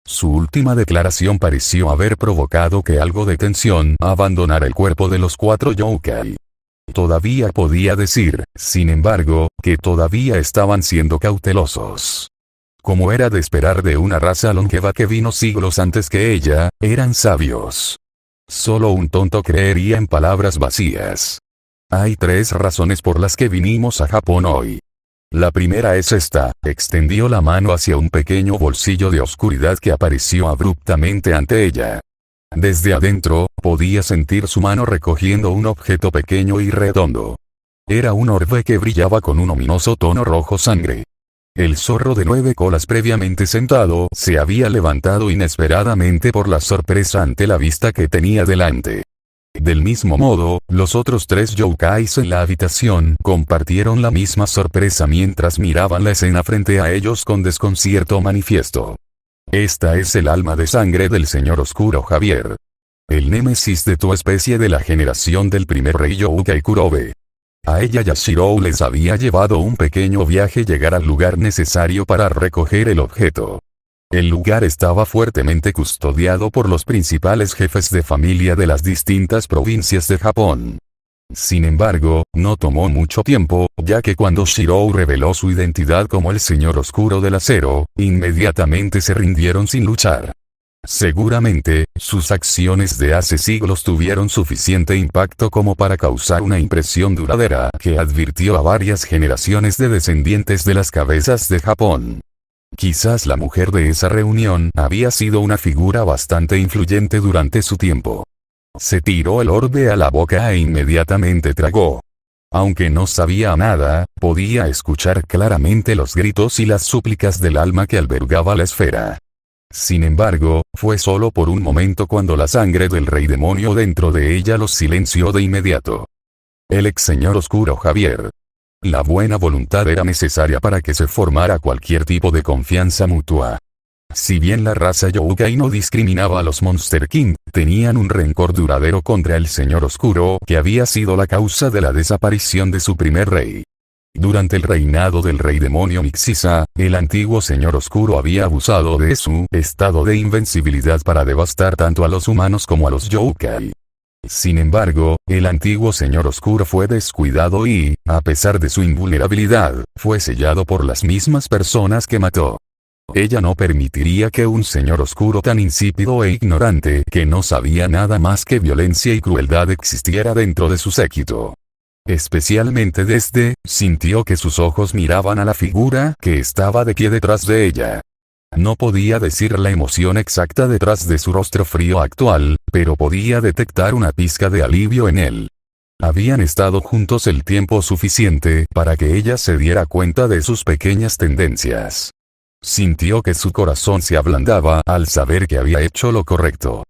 Su última declaración pareció haber provocado que algo de tensión abandonara el cuerpo de los 4 Youkai. Todavía podía decir, sin embargo, que todavía estaban siendo cautelosos. Como era de esperar de una raza longeva que vino siglos antes que ella, eran sabios. Solo un tonto creería en palabras vacías. Hay 3 razones por las que vinimos a Japón hoy. La primera es esta, extendió la mano hacia un pequeño bolsillo de oscuridad que apareció abruptamente ante ella. Desde adentro, podía sentir su mano recogiendo un objeto pequeño y redondo. Era un orbe que brillaba con un ominoso tono rojo sangre. El zorro de 9 colas previamente sentado se había levantado inesperadamente por la sorpresa ante la vista que tenía delante. Del mismo modo, los otros 3 youkais en la habitación compartieron la misma sorpresa mientras miraban la escena frente a ellos con desconcierto manifiesto. Esta es el alma de sangre del señor oscuro Javier. El némesis de tu especie de la generación del primer rey Youkai Kurobe. A ella y a Shirou les había llevado un pequeño viaje llegar al lugar necesario para recoger el objeto. El lugar estaba fuertemente custodiado por los principales jefes de familia de las distintas provincias de Japón. Sin embargo, no tomó mucho tiempo, ya que cuando Shirou reveló su identidad como el Señor Oscuro del Acero, inmediatamente se rindieron sin luchar. Seguramente, sus acciones de hace siglos tuvieron suficiente impacto como para causar una impresión duradera que advirtió a varias generaciones de descendientes de las cabezas de Japón. Quizás la mujer de esa reunión había sido una figura bastante influyente durante su tiempo. Se tiró el orbe a la boca e inmediatamente tragó. Aunque no sabía nada, podía escuchar claramente los gritos y las súplicas del alma que albergaba la esfera. Sin embargo, fue solo por un momento cuando la sangre del rey demonio dentro de ella los silenció de inmediato. El ex señor oscuro Javier. La buena voluntad era necesaria para que se formara cualquier tipo de confianza mutua. Si bien la raza Youkai no discriminaba a los Monster King, tenían un rencor duradero contra el Señor Oscuro que había sido la causa de la desaparición de su primer rey. Durante el reinado del rey demonio Mixisa, el antiguo Señor Oscuro había abusado de su estado de invencibilidad para devastar tanto a los humanos como a los Youkai. Sin embargo, el antiguo Señor Oscuro fue descuidado y, a pesar de su invulnerabilidad, fue sellado por las mismas personas que mató. Ella no permitiría que un Señor Oscuro tan insípido e ignorante que no sabía nada más que violencia y crueldad existiera dentro de su séquito. Especialmente sintió que sus ojos miraban a la figura que estaba de pie detrás de ella. No podía decir la emoción exacta detrás de su rostro frío actual, pero podía detectar una pizca de alivio en él. Habían estado juntos el tiempo suficiente para que ella se diera cuenta de sus pequeñas tendencias. Sintió que su corazón se ablandaba al saber que había hecho lo correcto.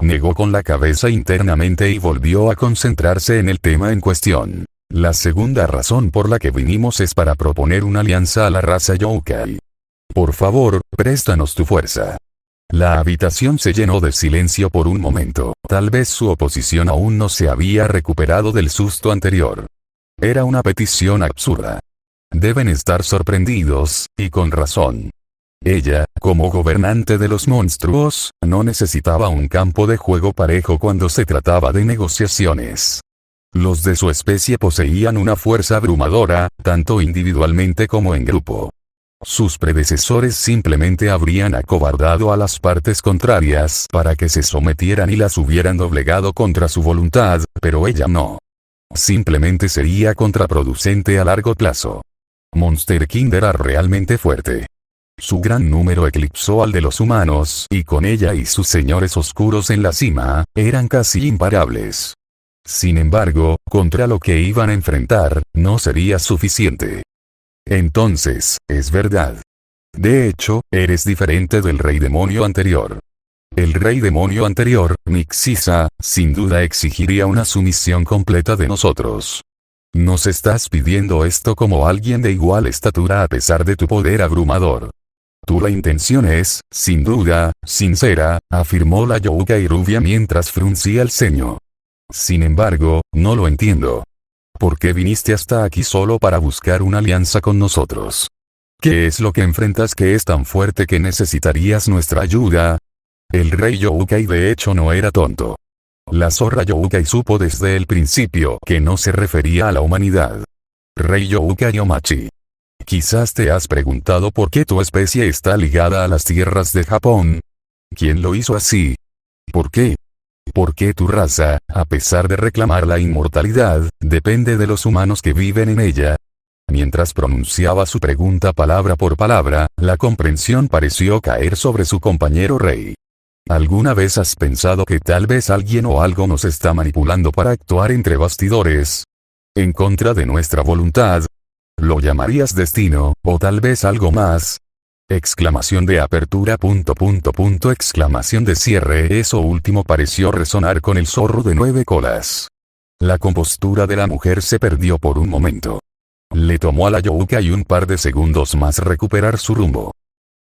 Negó con la cabeza internamente y volvió a concentrarse en el tema en cuestión. La segunda razón por la que vinimos es para proponer una alianza a la raza Youkai. Por favor, préstanos tu fuerza. La habitación se llenó de silencio por un momento. Tal vez su oposición aún no se había recuperado del susto anterior. Era una petición absurda. Deben estar sorprendidos, y con razón. Ella, como gobernante de los monstruos, no necesitaba un campo de juego parejo cuando se trataba de negociaciones. Los de su especie poseían una fuerza abrumadora, tanto individualmente como en grupo. Sus predecesores simplemente habrían acobardado a las partes contrarias para que se sometieran y las hubieran doblegado contra su voluntad, pero ella no. Simplemente sería contraproducente a largo plazo. Monster King era realmente fuerte. Su gran número eclipsó al de los humanos, y con ella y sus señores oscuros en la cima, eran casi imparables. Sin embargo, contra lo que iban a enfrentar, no sería suficiente. Entonces, es verdad. De hecho, eres diferente del rey demonio anterior. El rey demonio anterior, Mixisa, sin duda exigiría una sumisión completa de nosotros. Nos estás pidiendo esto como alguien de igual estatura a pesar de tu poder abrumador. La intención es, sin duda, sincera, afirmó la Youkai rubia mientras fruncía el ceño. Sin embargo, no lo entiendo. ¿Por qué viniste hasta aquí solo para buscar una alianza con nosotros? ¿Qué es lo que enfrentas que es tan fuerte que necesitarías nuestra ayuda? El rey Youkai de hecho no era tonto. La zorra Youkai supo desde el principio que no se refería a la humanidad. Rey Youkai Omachi. Quizás te has preguntado por qué tu especie está ligada a las tierras de Japón. ¿Quién lo hizo así? ¿Por qué? ¿Por qué tu raza, a pesar de reclamar la inmortalidad, depende de los humanos que viven en ella? Mientras pronunciaba su pregunta palabra por palabra, la comprensión pareció caer sobre su compañero rey. ¿Alguna vez has pensado que tal vez alguien o algo nos está manipulando para actuar entre bastidores? En contra de nuestra voluntad. ¿Lo llamarías destino, o tal vez algo más? Exclamación de apertura. Exclamación de cierre. Eso último pareció resonar con el zorro de 9 colas. La compostura de la mujer se perdió por un momento. Le tomó a la Youkai un par de segundos más recuperar su rumbo.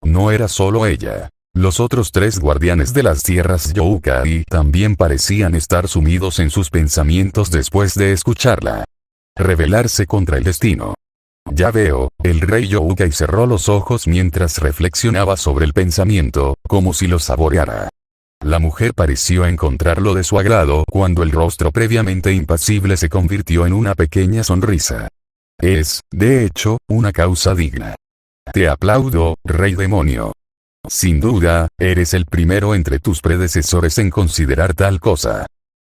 No era solo ella. Los otros 3 guardianes de las tierras Youkai también parecían estar sumidos en sus pensamientos después de escucharla. Rebelarse contra el destino. Ya veo, el rey Youkai cerró los ojos mientras reflexionaba sobre el pensamiento, como si lo saboreara. La mujer pareció encontrarlo de su agrado cuando el rostro previamente impasible se convirtió en una pequeña sonrisa. Es, de hecho, una causa digna. Te aplaudo, rey demonio. Sin duda, eres el primero entre tus predecesores en considerar tal cosa.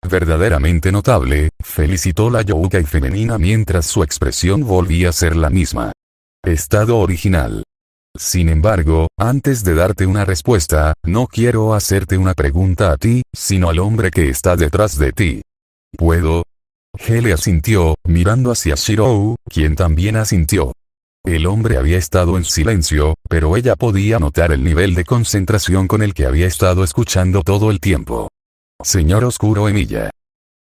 Verdaderamente notable, felicitó la Youkai femenina mientras su expresión volvía a ser la misma. Estado original. Sin embargo, antes de darte una respuesta, no quiero hacerte una pregunta a ti, sino al hombre que está detrás de ti. ¿Puedo? Hele asintió, mirando hacia Shirou, quien también asintió. El hombre había estado en silencio, pero ella podía notar el nivel de concentración con el que había estado escuchando todo el tiempo. Señor Oscuro Emilia.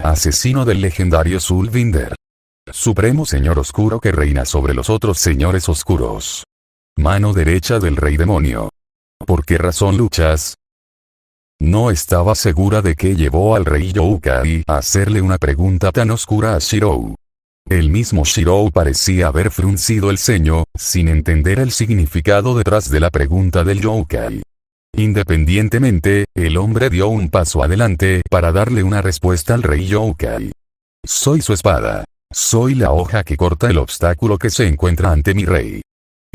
Asesino del legendario Sulvinder. Supremo Señor Oscuro que reina sobre los otros señores oscuros. Mano derecha del rey demonio. ¿Por qué razón luchas? No estaba segura de qué llevó al rey Youkai a hacerle una pregunta tan oscura a Shirou. El mismo Shirou parecía haber fruncido el ceño, sin entender el significado detrás de la pregunta del Youkai. Independientemente, el hombre dio un paso adelante para darle una respuesta al rey Youkai. Soy su espada. Soy la hoja que corta el obstáculo que se encuentra ante mi rey.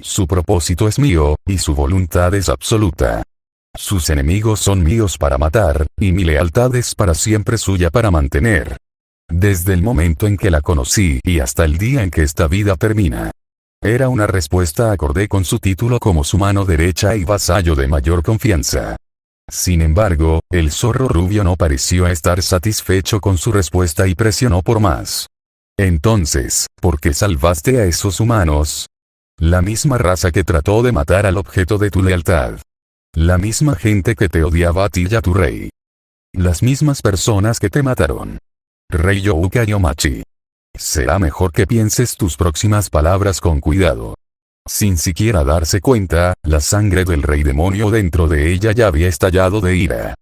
Su propósito es mío, y su voluntad es absoluta. Sus enemigos son míos para matar, y mi lealtad es para siempre suya para mantener. Desde el momento en que la conocí y hasta el día en que esta vida termina. Era una respuesta acorde con su título como su mano derecha y vasallo de mayor confianza. Sin embargo, el zorro rubio no pareció estar satisfecho con su respuesta y presionó por más. Entonces, ¿por qué salvaste a esos humanos? La misma raza que trató de matar al objeto de tu lealtad. La misma gente que te odiaba a ti y a tu rey. Las mismas personas que te mataron. Rey Youkai Omachi. Será mejor que pienses tus próximas palabras con cuidado. Sin siquiera darse cuenta, la sangre del rey demonio dentro de ella ya había estallado de ira.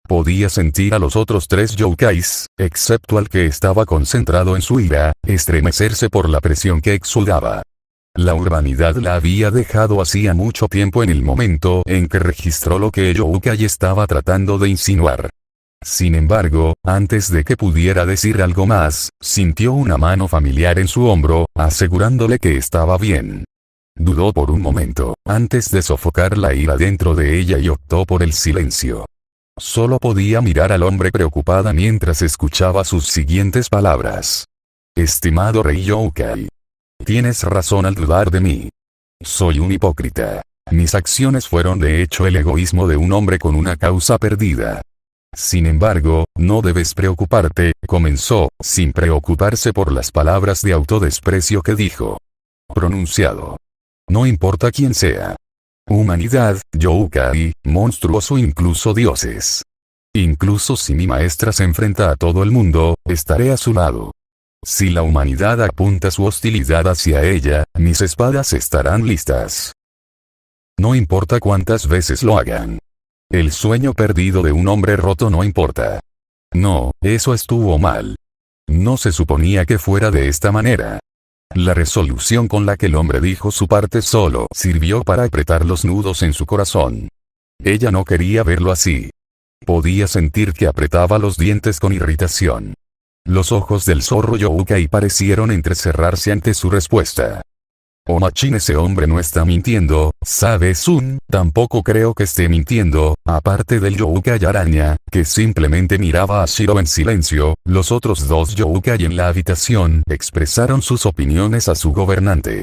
Podía sentir a los otros tres youkais, excepto al que estaba concentrado en su ira, estremecerse por la presión que exudaba. La urbanidad la había dejado hacía mucho tiempo en el momento en que registró lo que el youkai estaba tratando de insinuar. Sin embargo, antes de que pudiera decir algo más, sintió una mano familiar en su hombro, asegurándole que estaba bien. Dudó por un momento, antes de sofocar la ira dentro de ella y optó por el silencio. Solo podía mirar al hombre preocupada mientras escuchaba sus siguientes palabras. Estimado rey Youkai. Tienes razón al dudar de mí. Soy un hipócrita. Mis acciones fueron de hecho el egoísmo de un hombre con una causa perdida. Sin embargo, no debes preocuparte, comenzó, sin preocuparse por las palabras de autodesprecio que dijo. Pronunciado. No importa quién sea. Humanidad, Youkai, monstruos o incluso dioses. Incluso si mi maestra se enfrenta a todo el mundo, estaré a su lado. Si la humanidad apunta su hostilidad hacia ella, mis espadas estarán listas. No importa cuántas veces lo hagan. El sueño perdido de un hombre roto no importa. No, eso estuvo mal. No se suponía que fuera de esta manera. La resolución con la que el hombre dijo su parte solo sirvió para apretar los nudos en su corazón. Ella no quería verlo así. Podía sentir que apretaba los dientes con irritación. Los ojos del zorro Youkai parecieron entrecerrarse ante su respuesta. Omachin, ese hombre no está mintiendo, ¿sabes? Tampoco creo que esté mintiendo, aparte del Youkai araña, que simplemente miraba a Shiro en silencio, los otros dos Youkai en la habitación expresaron sus opiniones a su gobernante.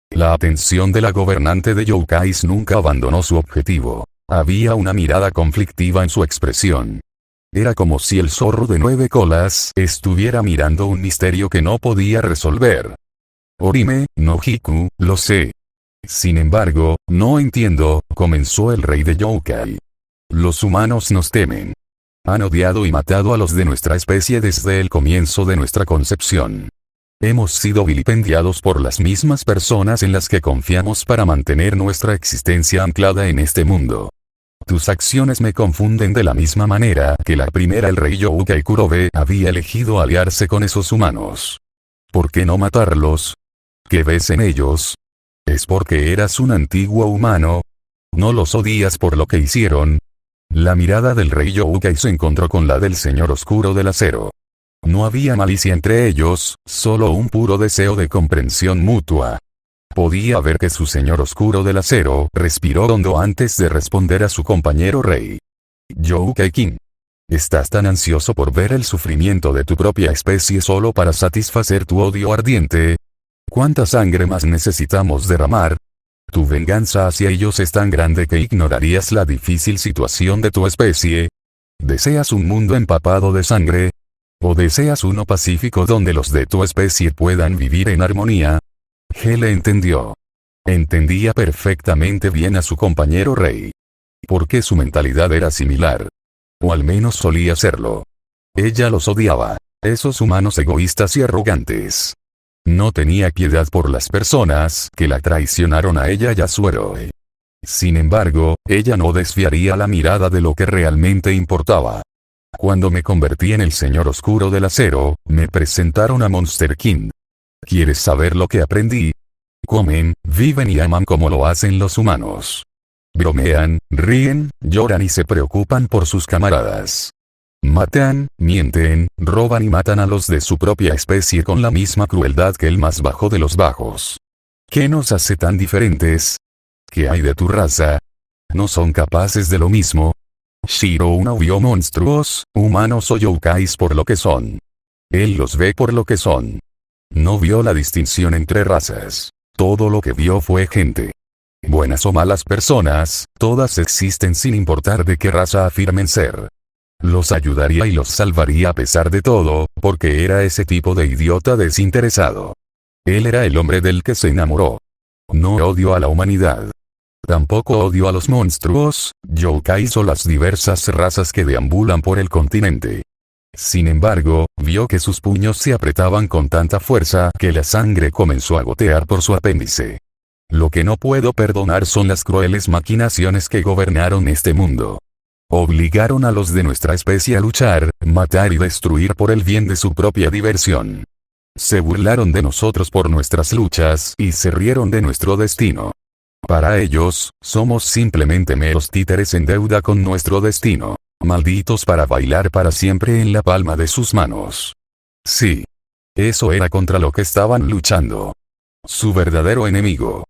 La atención de la gobernante de Youkais nunca abandonó su objetivo. Había una mirada conflictiva en su expresión. Era como si el zorro de 9 colas estuviera mirando un misterio que no podía resolver. Orime, no Hiku, lo sé. Sin embargo, no entiendo, comenzó el rey de Youkai. Los humanos nos temen. Han odiado y matado a los de nuestra especie desde el comienzo de nuestra concepción. Hemos sido vilipendiados por las mismas personas en las que confiamos para mantener nuestra existencia anclada en este mundo. Tus acciones me confunden de la misma manera que la primera el rey Youkai Kurobe había elegido aliarse con esos humanos. ¿Por qué no matarlos? ¿Qué ves en ellos? ¿Es porque eras un antiguo humano? ¿No los odias por lo que hicieron? La mirada del rey Youkai se encontró con la del señor oscuro del acero. No había malicia entre ellos, solo un puro deseo de comprensión mutua. Podía ver que su señor oscuro del acero respiró hondo antes de responder a su compañero rey. Youkai King. ¿Estás tan ansioso por ver el sufrimiento de tu propia especie solo para satisfacer tu odio ardiente? ¿Cuánta sangre más necesitamos derramar? Tu venganza hacia ellos es tan grande que ignorarías la difícil situación de tu especie. ¿Deseas un mundo empapado de sangre? ¿O deseas uno pacífico donde los de tu especie puedan vivir en armonía? Hele entendió. Entendía perfectamente bien a su compañero rey. Porque su mentalidad era similar. O al menos solía serlo. Ella los odiaba, esos humanos egoístas y arrogantes. No tenía piedad por las personas que la traicionaron a ella y a su héroe. Sin embargo, ella no desviaría la mirada de lo que realmente importaba. Cuando me convertí en el señor oscuro del acero, me presentaron a Monster King. ¿Quieres saber lo que aprendí? Comen, viven y aman como lo hacen los humanos. Bromean, ríen, lloran y se preocupan por sus camaradas. Matan, mienten, roban y matan a los de su propia especie con la misma crueldad que el más bajo de los bajos. ¿Qué nos hace tan diferentes? ¿Qué hay de tu raza? ¿No son capaces de lo mismo? Shiro no vio monstruos, humanos o youkais por lo que son. Él los ve por lo que son. No vio la distinción entre razas. Todo lo que vio fue gente. Buenas o malas personas, todas existen sin importar de qué raza afirmen ser. Los ayudaría y los salvaría a pesar de todo, porque era ese tipo de idiota desinteresado. Él era el hombre del que se enamoró. No odio a la humanidad. Tampoco odio a los monstruos, youkais o las diversas razas que deambulan por el continente. Sin embargo, vio que sus puños se apretaban con tanta fuerza que la sangre comenzó a gotear por su apéndice. Lo que no puedo perdonar son las crueles maquinaciones que gobernaron este mundo. Obligaron a los de nuestra especie a luchar, matar y destruir por el bien de su propia diversión. Se burlaron de nosotros por nuestras luchas y se rieron de nuestro destino. Para ellos, somos simplemente meros títeres en deuda con nuestro destino, malditos para bailar para siempre en la palma de sus manos. Sí. Eso era contra lo que estaban luchando. Su verdadero enemigo.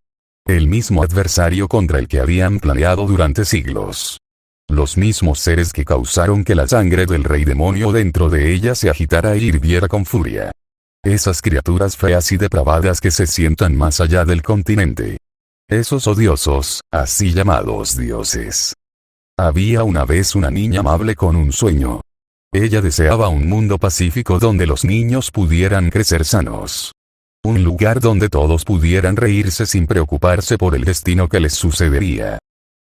El mismo adversario contra el que habían planeado durante siglos. Los mismos seres que causaron que la sangre del rey demonio dentro de ella se agitara e hirviera con furia. Esas criaturas feas y depravadas que se sientan más allá del continente. Esos odiosos, así llamados dioses. Había una vez una niña amable con un sueño. Ella deseaba un mundo pacífico donde los niños pudieran crecer sanos. Un lugar donde todos pudieran reírse sin preocuparse por el destino que les sucedería.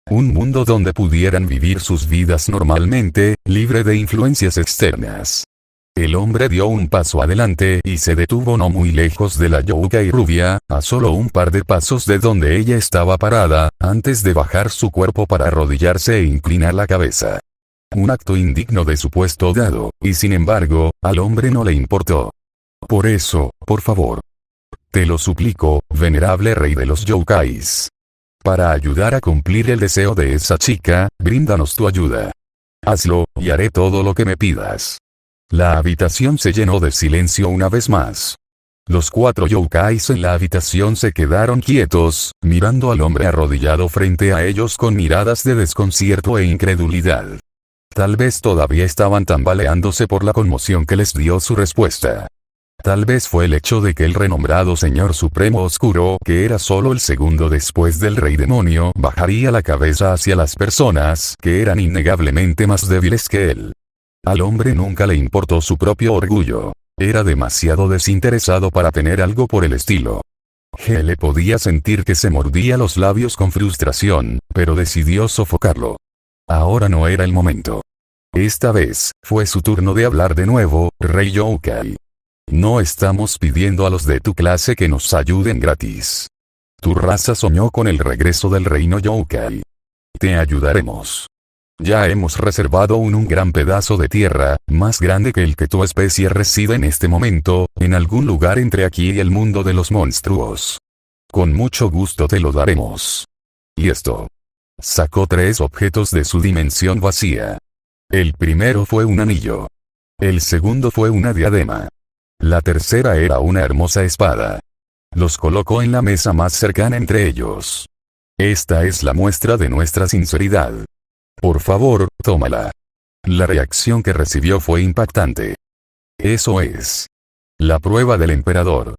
Un mundo donde pudieran vivir sus vidas normalmente, libre de influencias externas. El hombre dio un paso adelante y se detuvo no muy lejos de la youkai rubia, a solo un par de pasos de donde ella estaba parada, antes de bajar su cuerpo para arrodillarse e inclinar la cabeza. Un acto indigno de su puesto dado, y sin embargo, al hombre no le importó. Por eso, por favor. Te lo suplico, venerable rey de los youkais. Para ayudar a cumplir el deseo de esa chica, bríndanos tu ayuda. Hazlo, y haré todo lo que me pidas. La habitación se llenó de silencio una vez más. Los 4 youkais en la habitación se quedaron quietos, mirando al hombre arrodillado frente a ellos con miradas de desconcierto e incredulidad. Tal vez todavía estaban tambaleándose por la conmoción que les dio su respuesta. Tal vez fue el hecho de que el renombrado Señor Supremo Oscuro, que era solo el segundo después del Rey Demonio, bajaría la cabeza hacia las personas que eran innegablemente más débiles que él. Al hombre nunca le importó su propio orgullo. Era demasiado desinteresado para tener algo por el estilo. Hele podía sentir que se mordía los labios con frustración, pero decidió sofocarlo. Ahora no era el momento. Esta vez, fue su turno de hablar de nuevo, Rey Youkai. No estamos pidiendo a los de tu clase que nos ayuden gratis. Tu raza soñó con el regreso del reino Youkai. Te ayudaremos. Ya hemos reservado un gran pedazo de tierra, más grande que el que tu especie reside en este momento, en algún lugar entre aquí y el mundo de los monstruos. Con mucho gusto te lo daremos. Y esto. Sacó 3 objetos de su dimensión vacía. El primero fue un anillo. El segundo fue una diadema. La tercera era una hermosa espada. Los colocó en la mesa más cercana entre ellos. Esta es la muestra de nuestra sinceridad. Por favor, tómala. La reacción que recibió fue impactante. Eso es. La prueba del emperador.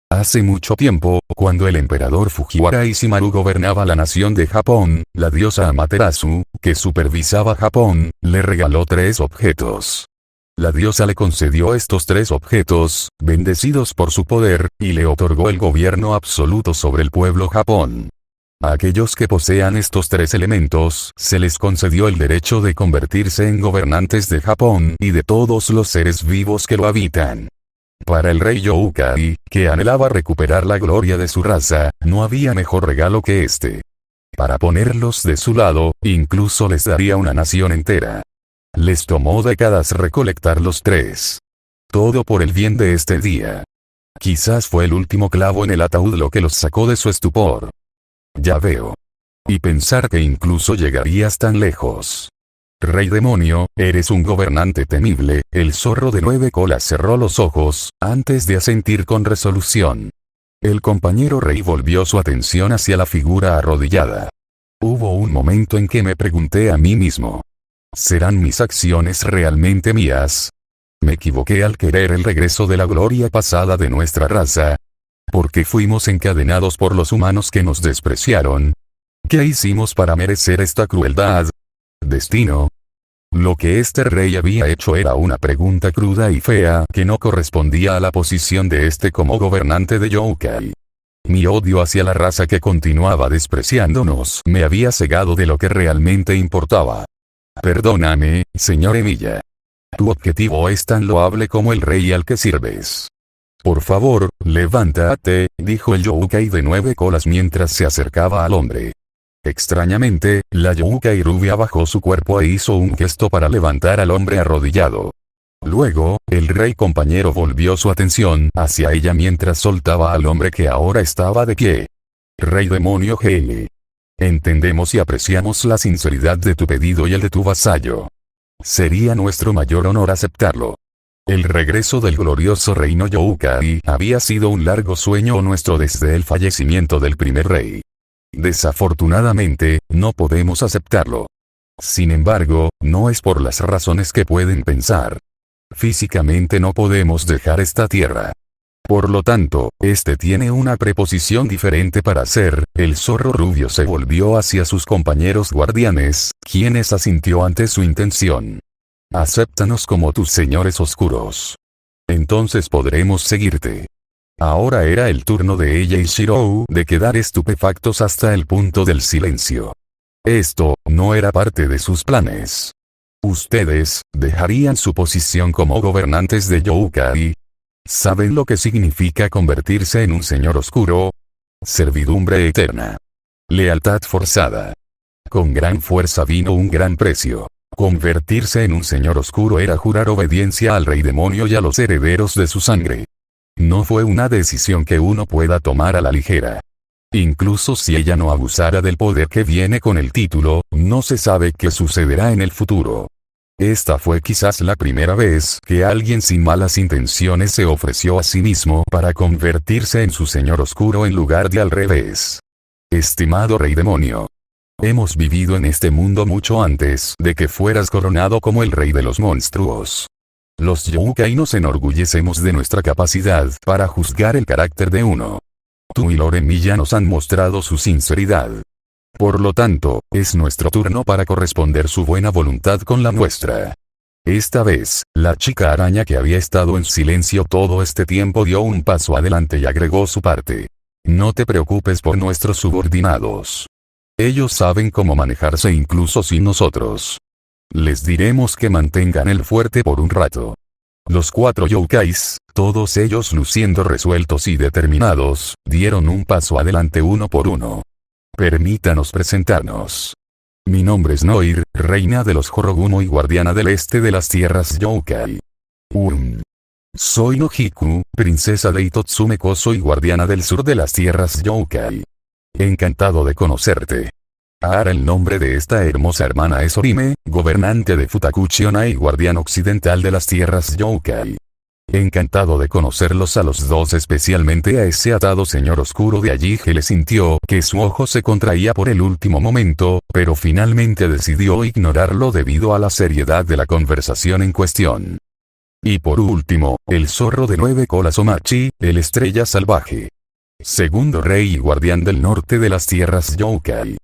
Hace mucho tiempo, cuando el emperador Fujiwara Ishimaru gobernaba la nación de Japón, la diosa Amaterasu, que supervisaba Japón, le regaló 3 objetos. La diosa le concedió estos 3 objetos, bendecidos por su poder, y le otorgó el gobierno absoluto sobre el pueblo Japón. A aquellos que posean estos 3 elementos, se les concedió el derecho de convertirse en gobernantes de Japón y de todos los seres vivos que lo habitan. Para el rey Youkai, que anhelaba recuperar la gloria de su raza, no había mejor regalo que este. Para ponerlos de su lado, incluso les daría una nación entera. Les tomó décadas recolectar los 3. Todo por el bien de este día. Quizás fue el último clavo en el ataúd lo que los sacó de su estupor. Ya veo. Y pensar que incluso llegarías tan lejos. Rey demonio, eres un gobernante temible. El zorro de 9 colas cerró los ojos, antes de asentir con resolución. El compañero rey volvió su atención hacia la figura arrodillada. Hubo un momento en que me pregunté a mí mismo. ¿Serán mis acciones realmente mías? ¿Me equivoqué al querer el regreso de la gloria pasada de nuestra raza? ¿Por qué fuimos encadenados por los humanos que nos despreciaron? ¿Qué hicimos para merecer esta crueldad? ¿Destino? Lo que este rey había hecho era una pregunta cruda y fea que no correspondía a la posición de este como gobernante de Youkai. Mi odio hacia la raza que continuaba despreciándonos me había cegado de lo que realmente importaba. Perdóname, señor Emiya. Tu objetivo es tan loable como el rey al que sirves. Por favor, levántate, dijo el Youkai de 9 colas mientras se acercaba al hombre. Extrañamente, la Youkai rubia bajó su cuerpo e hizo un gesto para levantar al hombre arrodillado. Luego, el rey compañero volvió su atención hacia ella mientras soltaba al hombre que ahora estaba de pie. Rey demonio GL. Entendemos y apreciamos la sinceridad de tu pedido y el de tu vasallo. Sería nuestro mayor honor aceptarlo. El regreso del glorioso reino Youkai había sido un largo sueño nuestro desde el fallecimiento del primer rey. Desafortunadamente, no podemos aceptarlo. Sin embargo, no es por las razones que pueden pensar. Físicamente no podemos dejar esta tierra. Por lo tanto, este tiene una preposición diferente para hacer. El zorro rubio se volvió hacia sus compañeros guardianes, quienes asintió ante su intención. Acéptanos como tus señores oscuros. Entonces podremos seguirte. Ahora era el turno de ella y Shirou de quedar estupefactos hasta el punto del silencio. Esto no era parte de sus planes. ¿Ustedes dejarían su posición como gobernantes de Youkai? ¿Saben lo que significa convertirse en un señor oscuro? Servidumbre eterna. Lealtad forzada. Con gran fuerza vino un gran precio. Convertirse en un señor oscuro era jurar obediencia al rey demonio y a los herederos de su sangre. No fue una decisión que uno pueda tomar a la ligera. Incluso si ella no abusara del poder que viene con el título, no se sabe qué sucederá en el futuro. Esta fue quizás la primera vez que alguien sin malas intenciones se ofreció a sí mismo para convertirse en su señor oscuro en lugar de al revés. Estimado rey demonio. Hemos vivido en este mundo mucho antes de que fueras coronado como el rey de los monstruos. Los Youkai nos enorgullecemos de nuestra capacidad para juzgar el carácter de uno. Tú y Lord Emiya nos han mostrado su sinceridad. Por lo tanto, es nuestro turno para corresponder su buena voluntad con la nuestra. Esta vez, la chica araña que había estado en silencio todo este tiempo dio un paso adelante y agregó su parte. No te preocupes por nuestros subordinados. Ellos saben cómo manejarse incluso sin nosotros. Les diremos que mantengan el fuerte por un rato. Los 4 youkais, todos ellos luciendo resueltos y determinados, dieron un paso adelante uno por uno. Permítanos presentarnos. Mi nombre es Noir, reina de los Horogumo y guardiana del este de las tierras Youkai. Soy Nohiku, princesa de Itotsume Koso y guardiana del sur de las tierras Youkai. Encantado de conocerte. Ahora el nombre de esta hermosa hermana es Orime, gobernante de Futakuchi-onna y guardián occidental de las tierras Youkai. Encantado de conocerlos a los dos, especialmente a ese atado señor oscuro de allí. Le sintió que su ojo se contraía por el último momento, pero finalmente decidió ignorarlo debido a la seriedad de la conversación en cuestión. Y por último, el zorro de 9 colas Omachi, el estrella salvaje. Segundo rey y guardián del norte de las tierras Youkai.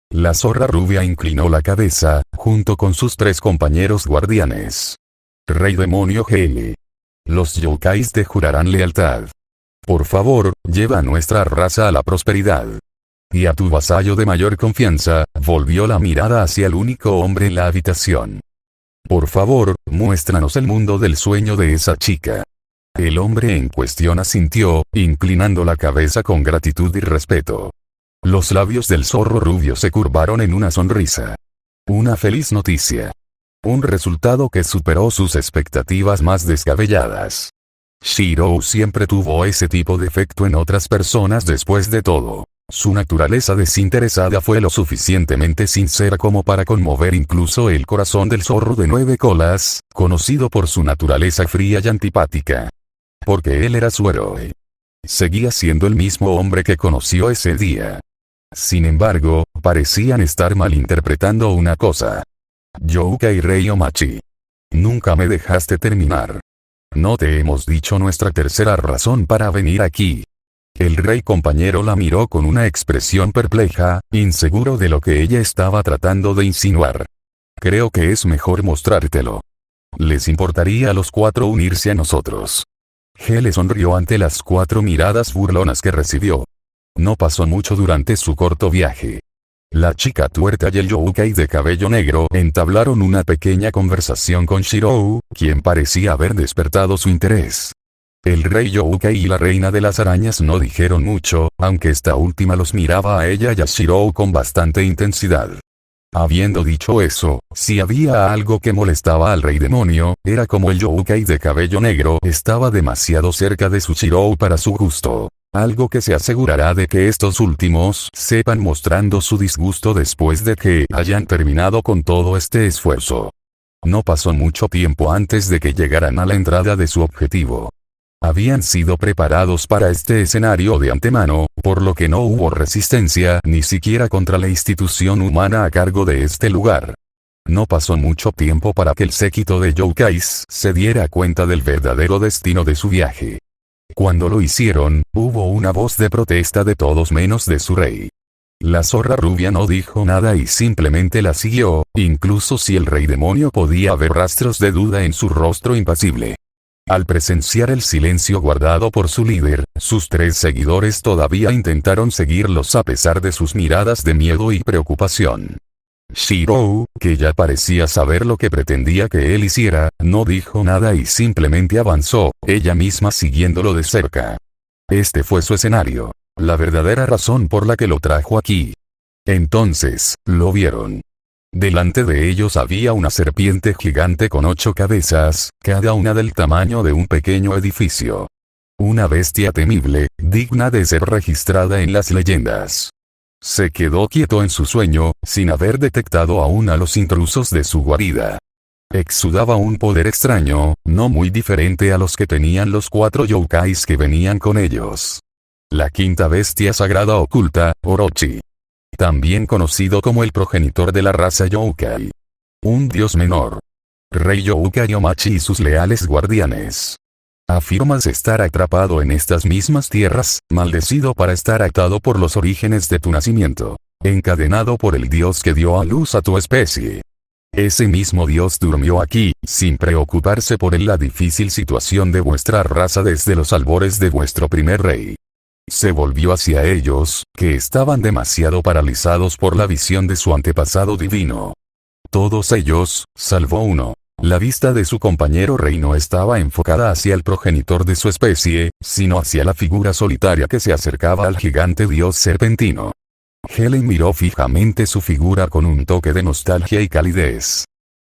La zorra rubia inclinó la cabeza, junto con sus 3 compañeros guardianes. Rey demonio GL. Los Youkais te jurarán lealtad. Por favor, lleva a nuestra raza a la prosperidad. Y a tu vasallo de mayor confianza, volvió la mirada hacia el único hombre en la habitación. Por favor, muéstranos el mundo del sueño de esa chica. El hombre en cuestión asintió, inclinando la cabeza con gratitud y respeto. Los labios del zorro rubio se curvaron en una sonrisa. Una feliz noticia. Un resultado que superó sus expectativas más descabelladas. Shirou siempre tuvo ese tipo de efecto en otras personas después de todo. Su naturaleza desinteresada fue lo suficientemente sincera como para conmover incluso el corazón del zorro de 9 colas, conocido por su naturaleza fría y antipática. Porque él era su héroe. Seguía siendo el mismo hombre que conoció ese día. Sin embargo, parecían estar malinterpretando una cosa. Youkai Rei Omachi. Nunca me dejaste terminar. No te hemos dicho nuestra tercera razón para venir aquí. El rey compañero la miró con una expresión perpleja, inseguro de lo que ella estaba tratando de insinuar. Creo que es mejor mostrártelo. ¿Les importaría a los 4 unirse a nosotros? G le sonrió ante las 4 miradas burlonas que recibió. No pasó mucho durante su corto viaje. La chica tuerta y el Youkai de cabello negro entablaron una pequeña conversación con Shirou, quien parecía haber despertado su interés. El rey Youkai y la reina de las arañas no dijeron mucho, aunque esta última los miraba a ella y a Shirou con bastante intensidad. Habiendo dicho eso, si había algo que molestaba al rey demonio, era como el Youkai de cabello negro estaba demasiado cerca de su Shirou para su gusto. Algo que se asegurará de que estos últimos sepan mostrando su disgusto después de que hayan terminado con todo este esfuerzo. No pasó mucho tiempo antes de que llegaran a la entrada de su objetivo. Habían sido preparados para este escenario de antemano, por lo que no hubo resistencia ni siquiera contra la institución humana a cargo de este lugar. No pasó mucho tiempo para que el séquito de Youkais se diera cuenta del verdadero destino de su viaje. Cuando lo hicieron, hubo una voz de protesta de todos menos de su rey. La zorra rubia no dijo nada y simplemente la siguió, incluso si el rey demonio podía ver rastros de duda en su rostro impasible. Al presenciar el silencio guardado por su líder, sus 3 seguidores todavía intentaron seguirlos a pesar de sus miradas de miedo y preocupación. Shirou, que ya parecía saber lo que pretendía que él hiciera, no dijo nada y simplemente avanzó, ella misma siguiéndolo de cerca. Este fue su escenario, la verdadera razón por la que lo trajo aquí. Entonces, lo vieron. Delante de ellos había una serpiente gigante con 8 cabezas, cada una del tamaño de un pequeño edificio. Una bestia temible, digna de ser registrada en las leyendas. Se quedó quieto en su sueño, sin haber detectado aún a los intrusos de su guarida. Exudaba un poder extraño, no muy diferente a los que tenían los 4 youkais que venían con ellos. La quinta bestia sagrada oculta, Orochi. También conocido como el progenitor de la raza Youkai. Un dios menor. Rey Youkai Omachi y sus leales guardianes. Afirmas estar atrapado en estas mismas tierras, maldecido para estar atado por los orígenes de tu nacimiento. Encadenado por el dios que dio a luz a tu especie. Ese mismo dios durmió aquí, sin preocuparse por la difícil situación de vuestra raza desde los albores de vuestro primer rey. Se volvió hacia ellos, que estaban demasiado paralizados por la visión de su antepasado divino. Todos ellos, salvo uno. La vista de su compañero rey no estaba enfocada hacia el progenitor de su especie, sino hacia la figura solitaria que se acercaba al gigante dios serpentino. Helen miró fijamente su figura con un toque de nostalgia y calidez.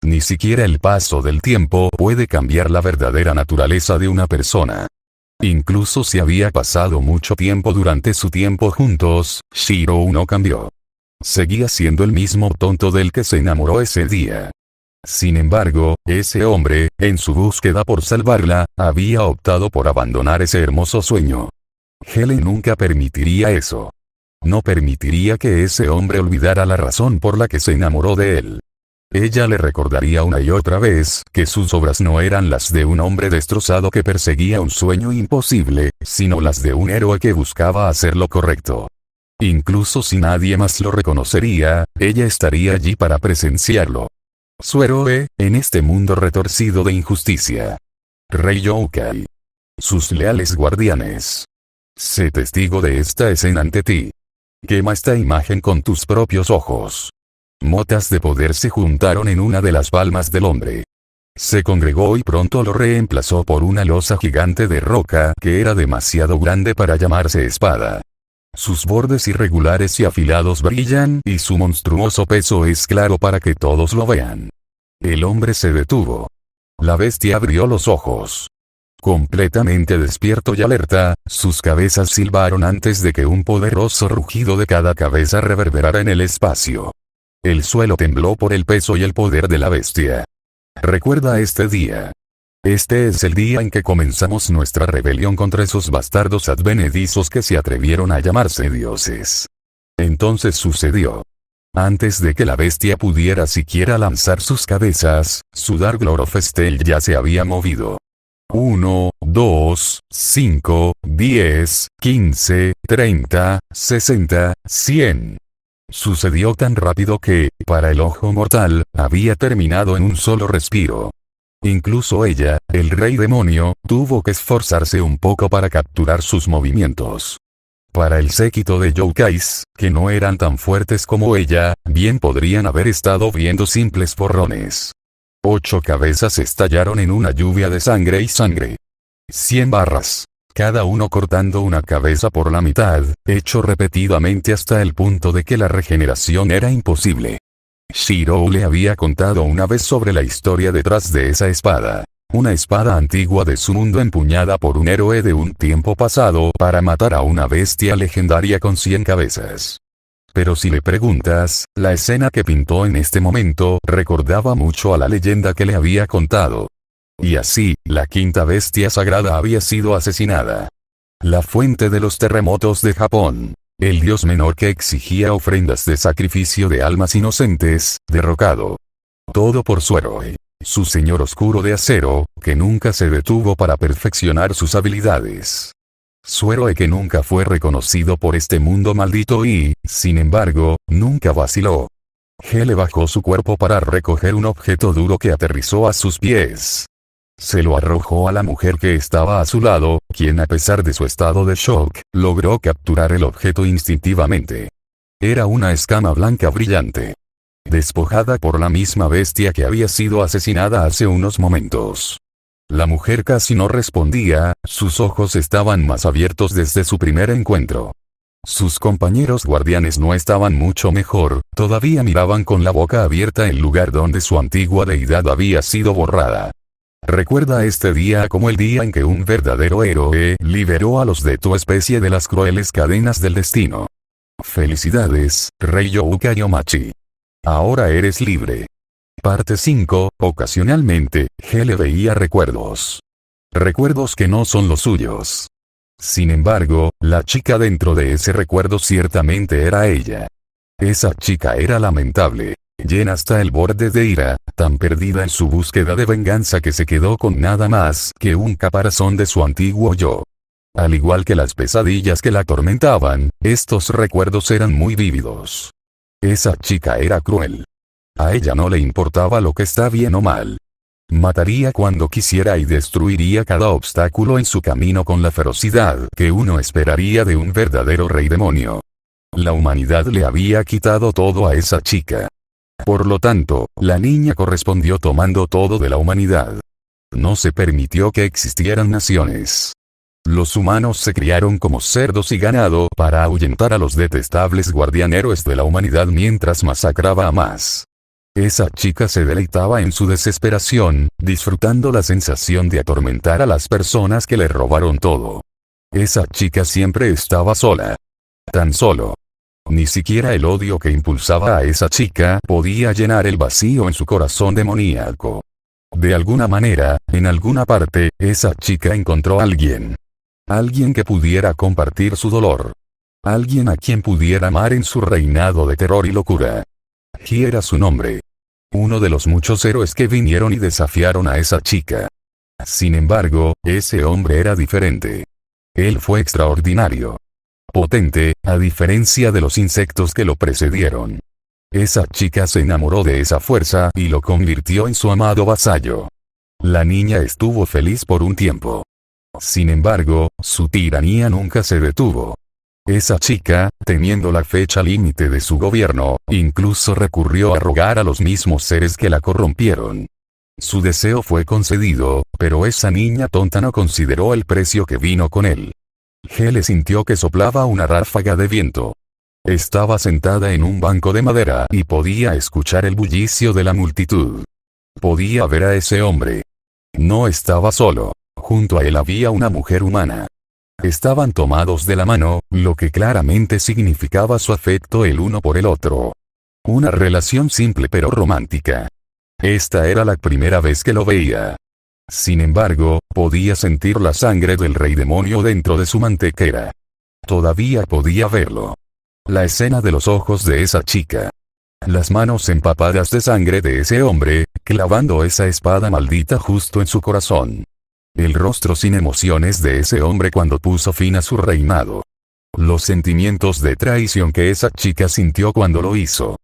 Ni siquiera el paso del tiempo puede cambiar la verdadera naturaleza de una persona. Incluso si había pasado mucho tiempo durante su tiempo juntos, Shirou no cambió. Seguía siendo el mismo tonto del que se enamoró ese día. Sin embargo, ese hombre, en su búsqueda por salvarla, había optado por abandonar ese hermoso sueño. Helen nunca permitiría eso. No permitiría que ese hombre olvidara la razón por la que se enamoró de él. Ella le recordaría una y otra vez que sus obras no eran las de un hombre destrozado que perseguía un sueño imposible, sino las de un héroe que buscaba hacer lo correcto. Incluso si nadie más lo reconocería, ella estaría allí para presenciarlo. Su héroe, en este mundo retorcido de injusticia. Rey Youkai. Sus leales guardianes. Sé testigo de esta escena ante ti. Quema esta imagen con tus propios ojos. Motas de poder se juntaron en una de las palmas del hombre. Se congregó y pronto lo reemplazó por una losa gigante de roca que era demasiado grande para llamarse espada. Sus bordes irregulares y afilados brillan y su monstruoso peso es claro para que todos lo vean. El hombre se detuvo. La bestia abrió los ojos. Completamente despierto y alerta, sus cabezas silbaron antes de que un poderoso rugido de cada cabeza reverberara en el espacio. El suelo tembló por el peso y el poder de la bestia. Recuerda este día. Este es el día en que comenzamos nuestra rebelión contra esos bastardos advenedizos que se atrevieron a llamarse dioses. Entonces sucedió. Antes de que la bestia pudiera siquiera lanzar sus cabezas, su Dark Lord of Steel ya se había movido. 1, 2, 5, 10, 15, 30, 60, 100. Sucedió tan rápido que, para el ojo mortal, había terminado en un solo respiro. Incluso ella, el rey demonio, tuvo que esforzarse un poco para capturar sus movimientos. Para el séquito de youkais, que no eran tan fuertes como ella, bien podrían haber estado viendo simples borrones. 8 cabezas estallaron en una lluvia de sangre y sangre. 100 barras. Cada uno cortando una cabeza por la mitad, hecho repetidamente hasta el punto de que la regeneración era imposible. Shirou le había contado una vez sobre la historia detrás de esa espada. Una espada antigua de su mundo empuñada por un héroe de un tiempo pasado para matar a una bestia legendaria con 100 cabezas. Pero si le preguntas, la escena que pintó en este momento recordaba mucho a la leyenda que le había contado. Y así, la quinta bestia sagrada había sido asesinada. La fuente de los terremotos de Japón. El dios menor que exigía ofrendas de sacrificio de almas inocentes, derrocado. Todo por su héroe. Su señor oscuro de acero, que nunca se detuvo para perfeccionar sus habilidades. Su héroe que nunca fue reconocido por este mundo maldito y, sin embargo, nunca vaciló. Hele bajó su cuerpo para recoger un objeto duro que aterrizó a sus pies. Se lo arrojó a la mujer que estaba a su lado, quien a pesar de su estado de shock, logró capturar el objeto instintivamente. Era una escama blanca brillante. Despojada por la misma bestia que había sido asesinada hace unos momentos. La mujer casi no respondía, sus ojos estaban más abiertos desde su primer encuentro. Sus compañeros guardianes no estaban mucho mejor, todavía miraban con la boca abierta el lugar donde su antigua deidad había sido borrada. Recuerda este día como el día en que un verdadero héroe liberó a los de tu especie de las crueles cadenas del destino. Felicidades, Rey Youkai Omachi. Ahora eres libre. Parte 5, ocasionalmente, Hele veía recuerdos. Recuerdos que no son los suyos. Sin embargo, la chica dentro de ese recuerdo ciertamente era ella. Esa chica era lamentable, llena hasta el borde de ira, tan perdida en su búsqueda de venganza que se quedó con nada más que un caparazón de su antiguo yo. Al igual que las pesadillas que la atormentaban, estos recuerdos eran muy vívidos. Esa chica era cruel. A ella no le importaba lo que está bien o mal. Mataría cuando quisiera y destruiría cada obstáculo en su camino con la ferocidad que uno esperaría de un verdadero rey demonio. La humanidad le había quitado todo a esa chica. Por lo tanto, la niña correspondió tomando todo de la humanidad. No se permitió que existieran naciones. Los humanos se criaron como cerdos y ganado para ahuyentar a los detestables guardianeros de la humanidad mientras masacraba a más. Esa chica se deleitaba en su desesperación, disfrutando la sensación de atormentar a las personas que le robaron todo. Esa chica siempre estaba sola. Tan solo. Ni siquiera el odio que impulsaba a esa chica podía llenar el vacío en su corazón demoníaco. De alguna manera, en alguna parte, esa chica encontró a alguien. Alguien que pudiera compartir su dolor. Alguien a quien pudiera amar en su reinado de terror y locura. He era su nombre. Uno de los muchos héroes que vinieron y desafiaron a esa chica. Sin embargo, ese hombre era diferente. Él fue extraordinario. Potente, a diferencia de los insectos que lo precedieron. Esa chica se enamoró de esa fuerza y lo convirtió en su amado vasallo. La niña estuvo feliz por un tiempo. Sin embargo, su tiranía nunca se detuvo. Esa chica, temiendo la fecha límite de su gobierno, incluso recurrió a rogar a los mismos seres que la corrompieron. Su deseo fue concedido, pero esa niña tonta no consideró el precio que vino con él. Hele sintió que soplaba una ráfaga de viento. Estaba sentada en un banco de madera y podía escuchar el bullicio de la multitud. Podía ver a ese hombre. No estaba solo. Junto a él había una mujer humana. Estaban tomados de la mano, lo que claramente significaba su afecto el uno por el otro. Una relación simple pero romántica. Esta era la primera vez que lo veía. Sin embargo, podía sentir la sangre del rey demonio dentro de su mantequera. Todavía podía verlo. La escena de los ojos de esa chica. Las manos empapadas de sangre de ese hombre, clavando esa espada maldita justo en su corazón. El rostro sin emociones de ese hombre cuando puso fin a su reinado. Los sentimientos de traición que esa chica sintió cuando lo hizo.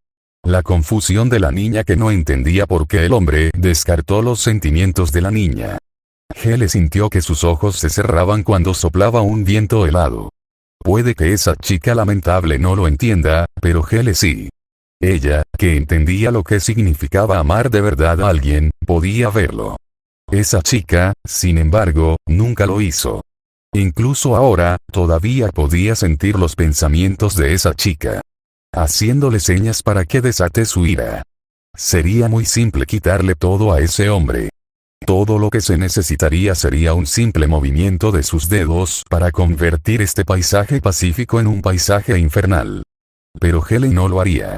La confusión de la niña que no entendía por qué el hombre descartó los sentimientos de la niña. Hele sintió que sus ojos se cerraban cuando soplaba un viento helado. Puede que esa chica lamentable no lo entienda, pero Hele sí. Ella, que entendía lo que significaba amar de verdad a alguien, podía verlo. Esa chica, sin embargo, nunca lo hizo. Incluso ahora, todavía podía sentir los pensamientos de esa chica. Haciéndole señas para que desate su ira. Sería muy simple quitarle todo a ese hombre. Todo lo que se necesitaría sería un simple movimiento de sus dedos para convertir este paisaje pacífico en un paisaje infernal. Pero Hele no lo haría.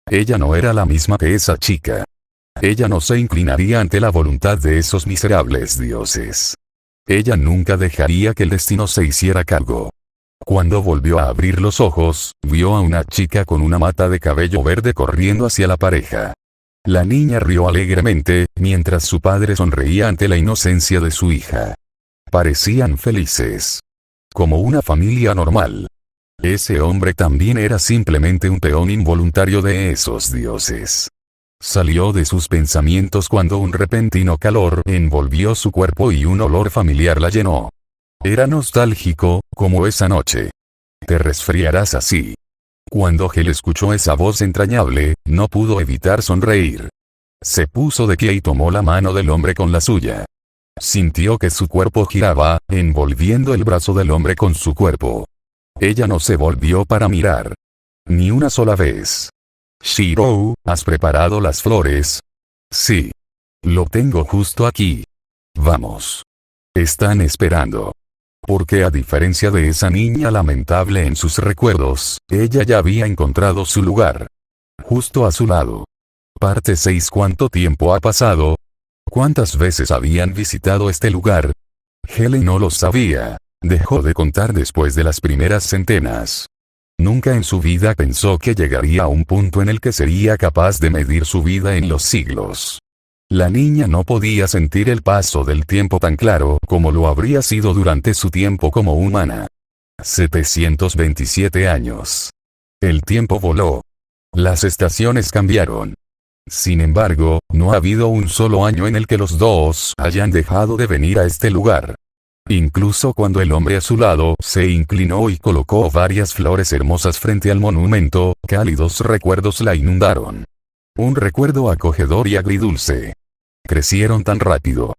Ella no era la misma que esa chica. Ella no se inclinaría ante la voluntad de esos miserables dioses. Ella nunca dejaría que el destino se hiciera cargo. Cuando volvió a abrir los ojos, vio a una chica con una mata de cabello verde corriendo hacia la pareja. La niña rió alegremente, mientras su padre sonreía ante la inocencia de su hija. Parecían felices. Como una familia normal. Ese hombre también era simplemente un peón involuntario de esos dioses. Salió de sus pensamientos cuando un repentino calor envolvió su cuerpo y un olor familiar la llenó. Era nostálgico, como esa noche. Te resfriarás así. Cuando Hele escuchó esa voz entrañable, no pudo evitar sonreír. Se puso de pie y tomó la mano del hombre con la suya. Sintió que su cuerpo giraba, envolviendo el brazo del hombre con su cuerpo. Ella no se volvió para mirar. Ni una sola vez. Shirou, ¿has preparado las flores? Sí. Lo tengo justo aquí. Vamos. Están esperando. Porque a diferencia de esa niña lamentable en sus recuerdos, ella ya había encontrado su lugar. Justo a su lado. Parte 6. ¿Cuánto tiempo ha pasado? ¿Cuántas veces habían visitado este lugar? Hele no lo sabía. Dejó de contar después de las primeras centenas. Nunca en su vida pensó que llegaría a un punto en el que sería capaz de medir su vida en los siglos. La niña no podía sentir el paso del tiempo tan claro como lo habría sido durante su tiempo como humana. 727 años. El tiempo voló. Las estaciones cambiaron. Sin embargo, no ha habido un solo año en el que los dos hayan dejado de venir a este lugar. Incluso cuando el hombre a su lado se inclinó y colocó varias flores hermosas frente al monumento, cálidos recuerdos la inundaron. Un recuerdo acogedor y agridulce. Crecieron tan rápido.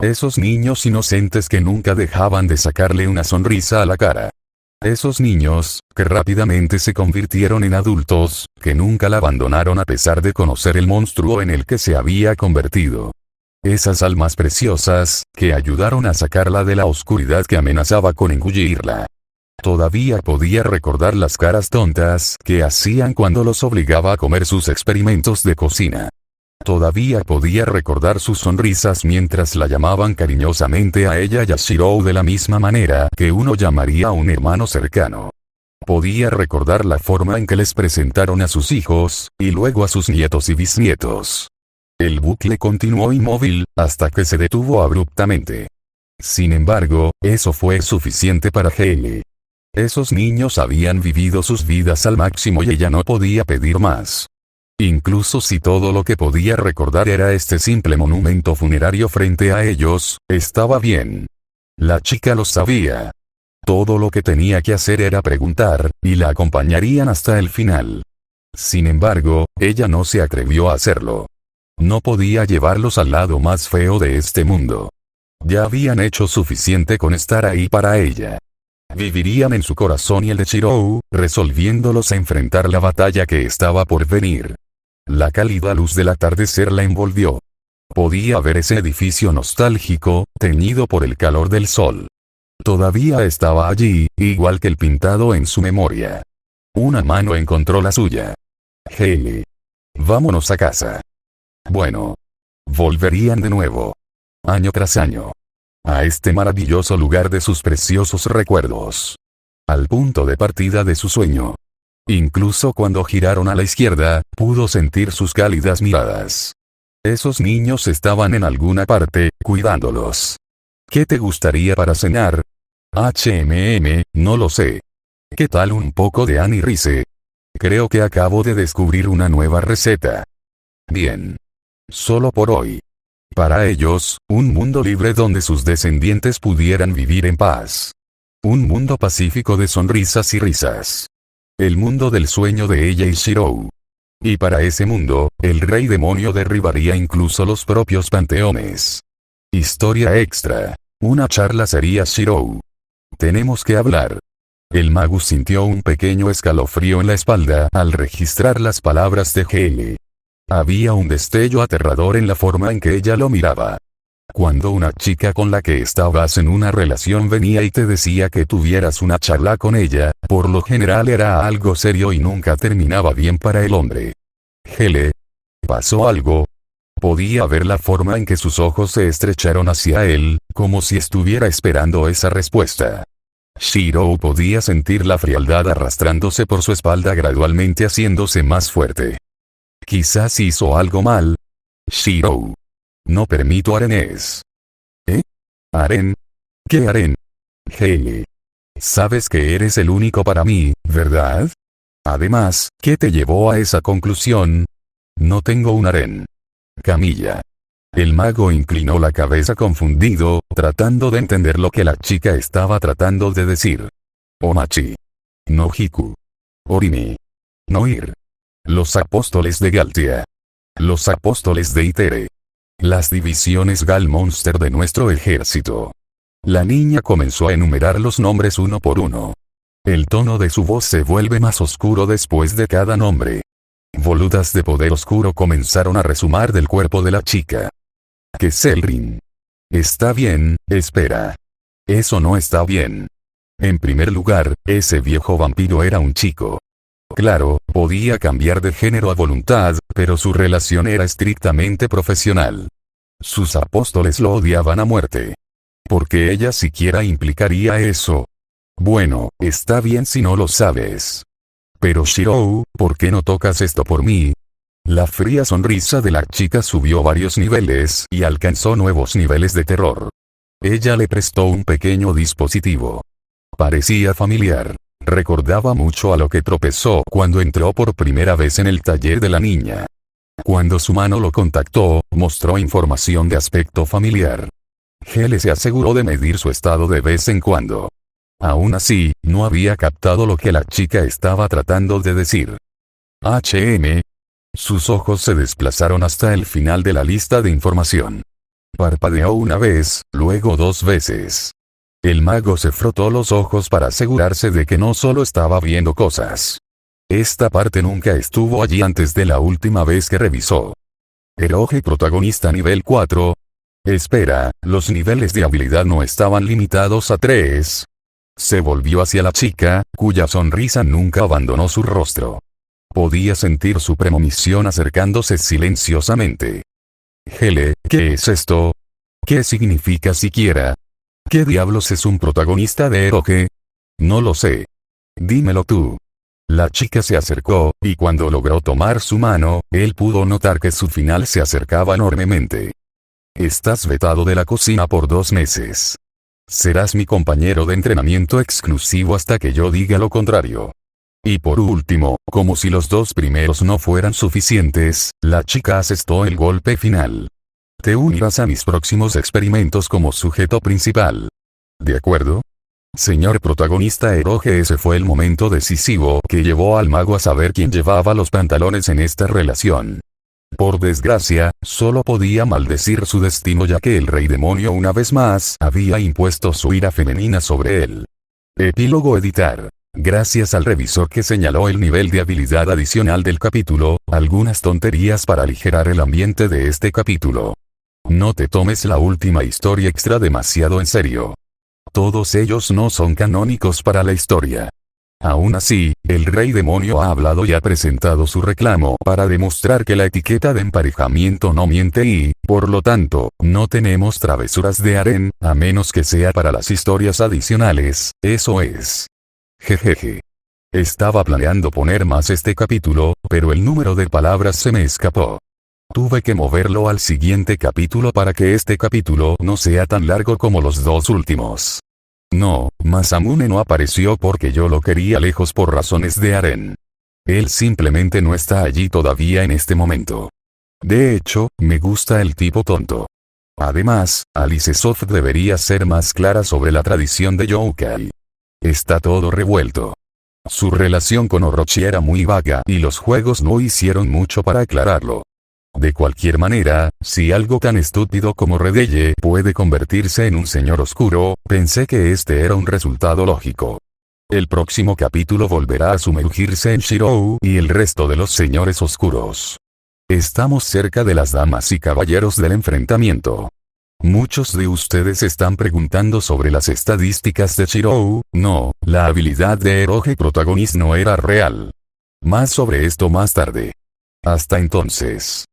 Esos niños inocentes que nunca dejaban de sacarle una sonrisa a la cara. Esos niños, que rápidamente se convirtieron en adultos, que nunca la abandonaron a pesar de conocer el monstruo en el que se había convertido. Esas almas preciosas, que ayudaron a sacarla de la oscuridad que amenazaba con engullirla. Todavía podía recordar las caras tontas que hacían cuando los obligaba a comer sus experimentos de cocina. Todavía podía recordar sus sonrisas mientras la llamaban cariñosamente a ella y a Shirou de la misma manera que uno llamaría a un hermano cercano. Podía recordar la forma en que les presentaron a sus hijos, y luego a sus nietos y bisnietos. El bucle continuó inmóvil, hasta que se detuvo abruptamente. Sin embargo, eso fue suficiente para Hailey. Esos niños habían vivido sus vidas al máximo y ella no podía pedir más. Incluso si todo lo que podía recordar era este simple monumento funerario frente a ellos, estaba bien. La chica lo sabía. Todo lo que tenía que hacer era preguntar, y la acompañarían hasta el final. Sin embargo, ella no se atrevió a hacerlo. No podía llevarlos al lado más feo de este mundo. Ya habían hecho suficiente con estar ahí para ella. Vivirían en su corazón y el de Shirou, resolviéndolos a enfrentar la batalla que estaba por venir. La cálida luz del atardecer la envolvió. Podía ver ese edificio nostálgico, teñido por el calor del sol. Todavía estaba allí, igual que el pintado en su memoria. Una mano encontró la suya. Hailey. Vámonos a casa. Bueno. Volverían de nuevo. Año tras año. A este maravilloso lugar de sus preciosos recuerdos. Al punto de partida de su sueño. Incluso cuando giraron a la izquierda, pudo sentir sus cálidas miradas. Esos niños estaban en alguna parte, cuidándolos. ¿Qué te gustaría para cenar? No lo sé. ¿Qué tal un poco de Annie Rice? Creo que acabo de descubrir una nueva receta. Bien. Solo por hoy. Para ellos, un mundo libre donde sus descendientes pudieran vivir en paz. Un mundo pacífico de sonrisas y risas. El mundo del sueño de ella y Shirou. Y para ese mundo, el rey demonio derribaría incluso los propios panteones. Historia extra. Una charla sería Shirou. Tenemos que hablar. El mago sintió un pequeño escalofrío en la espalda al registrar las palabras de Hailey. Había un destello aterrador en la forma en que ella lo miraba. Cuando una chica con la que estabas en una relación venía y te decía que tuvieras una charla con ella, por lo general era algo serio y nunca terminaba bien para el hombre. Hailey. ¿Pasó algo? Podía ver la forma en que sus ojos se estrecharon hacia él, como si estuviera esperando esa respuesta. Shirou podía sentir la frialdad arrastrándose por su espalda gradualmente haciéndose más fuerte. Quizás hizo algo mal. Shirou. No permito arenes. ¿Eh? ¿Aren? ¿Qué aren? Hailey. Sabes que eres el único para mí, ¿verdad? Además, ¿qué te llevó a esa conclusión? No tengo un aren. Camilla. El mago inclinó la cabeza confundido, tratando de entender lo que la chica estaba tratando de decir. Omachi. No Hiku. Orimi. Noir. Los apóstoles de Galtia. Los apóstoles de Itere. Las divisiones Gal Monster de nuestro ejército. La niña comenzó a enumerar los nombres uno por uno. El tono de su voz se vuelve más oscuro después de cada nombre. Volutas de poder oscuro comenzaron a resumar del cuerpo de la chica. Que Selrin. Está bien, espera. Eso no está bien. En primer lugar, ese viejo vampiro era un chico. Claro, podía cambiar de género a voluntad, pero su relación era estrictamente profesional. Sus apóstoles lo odiaban a muerte. ¿Por qué ella siquiera implicaría eso? Bueno, está bien si no lo sabes. Pero Shirou, ¿por qué no tocas esto por mí? La fría sonrisa de la chica subió varios niveles y alcanzó nuevos niveles de terror. Ella le prestó un pequeño dispositivo. Parecía familiar. Recordaba mucho a lo que tropezó cuando entró por primera vez en el taller de la niña. Cuando su mano lo contactó, mostró información de aspecto familiar. Hailey se aseguró de medir su estado de vez en cuando. Aún así, no había captado lo que la chica estaba tratando de decir. Sus ojos se desplazaron hasta el final de la lista de información. Parpadeó una vez, luego 2 veces. El mago se frotó los ojos para asegurarse de que no solo estaba viendo cosas. Esta parte nunca estuvo allí antes de la última vez que revisó. Eroge protagonista nivel 4. Espera, los niveles de habilidad no estaban limitados a 3. Se volvió hacia la chica, cuya sonrisa nunca abandonó su rostro. Podía sentir su premonición acercándose silenciosamente. Hele, ¿qué es esto? ¿Qué significa siquiera? ¿Qué diablos es un protagonista de Eroge? No lo sé. Dímelo tú. La chica se acercó, y cuando logró tomar su mano, él pudo notar que su final se acercaba enormemente. Estás vetado de la cocina por 2 meses. Serás mi compañero de entrenamiento exclusivo hasta que yo diga lo contrario. Y por último, como si los 2 primeros no fueran suficientes, la chica asestó el golpe final. Te unirás a mis próximos experimentos como sujeto principal. ¿De acuerdo? Señor protagonista Eroge, ese fue el momento decisivo que llevó al mago a saber quién llevaba los pantalones en esta relación. Por desgracia, solo podía maldecir su destino ya que el rey demonio una vez más había impuesto su ira femenina sobre él. Epílogo editar. Gracias al revisor que señaló el nivel de habilidad adicional del capítulo, algunas tonterías para aligerar el ambiente de este capítulo. No te tomes la última historia extra demasiado en serio. Todos ellos no son canónicos para la historia. Aún así, el rey demonio ha hablado y ha presentado su reclamo para demostrar que la etiqueta de emparejamiento no miente y, por lo tanto, no tenemos travesuras de harén, a menos que sea para las historias adicionales, eso es. Jejeje. Estaba planeando poner más este capítulo, pero el número de palabras se me escapó. Tuve que moverlo al siguiente capítulo para que este capítulo no sea tan largo como los 2 últimos. No, Masamune no apareció porque yo lo quería lejos por razones de harén. Él simplemente no está allí todavía en este momento. De hecho, me gusta el tipo tonto. Además, Alice Soft debería ser más clara sobre la tradición de Youkai. Está todo revuelto. Su relación con Orochi era muy vaga y los juegos no hicieron mucho para aclararlo. De cualquier manera, si algo tan estúpido como Redeye puede convertirse en un señor oscuro, pensé que este era un resultado lógico. El próximo capítulo volverá a sumergirse en Shirou y el resto de los señores oscuros. Estamos cerca de las damas y caballeros del enfrentamiento. Muchos de ustedes están preguntando sobre las estadísticas de Shirou. No, la habilidad de Eroge protagonista no era real. Más sobre esto más tarde. Hasta entonces.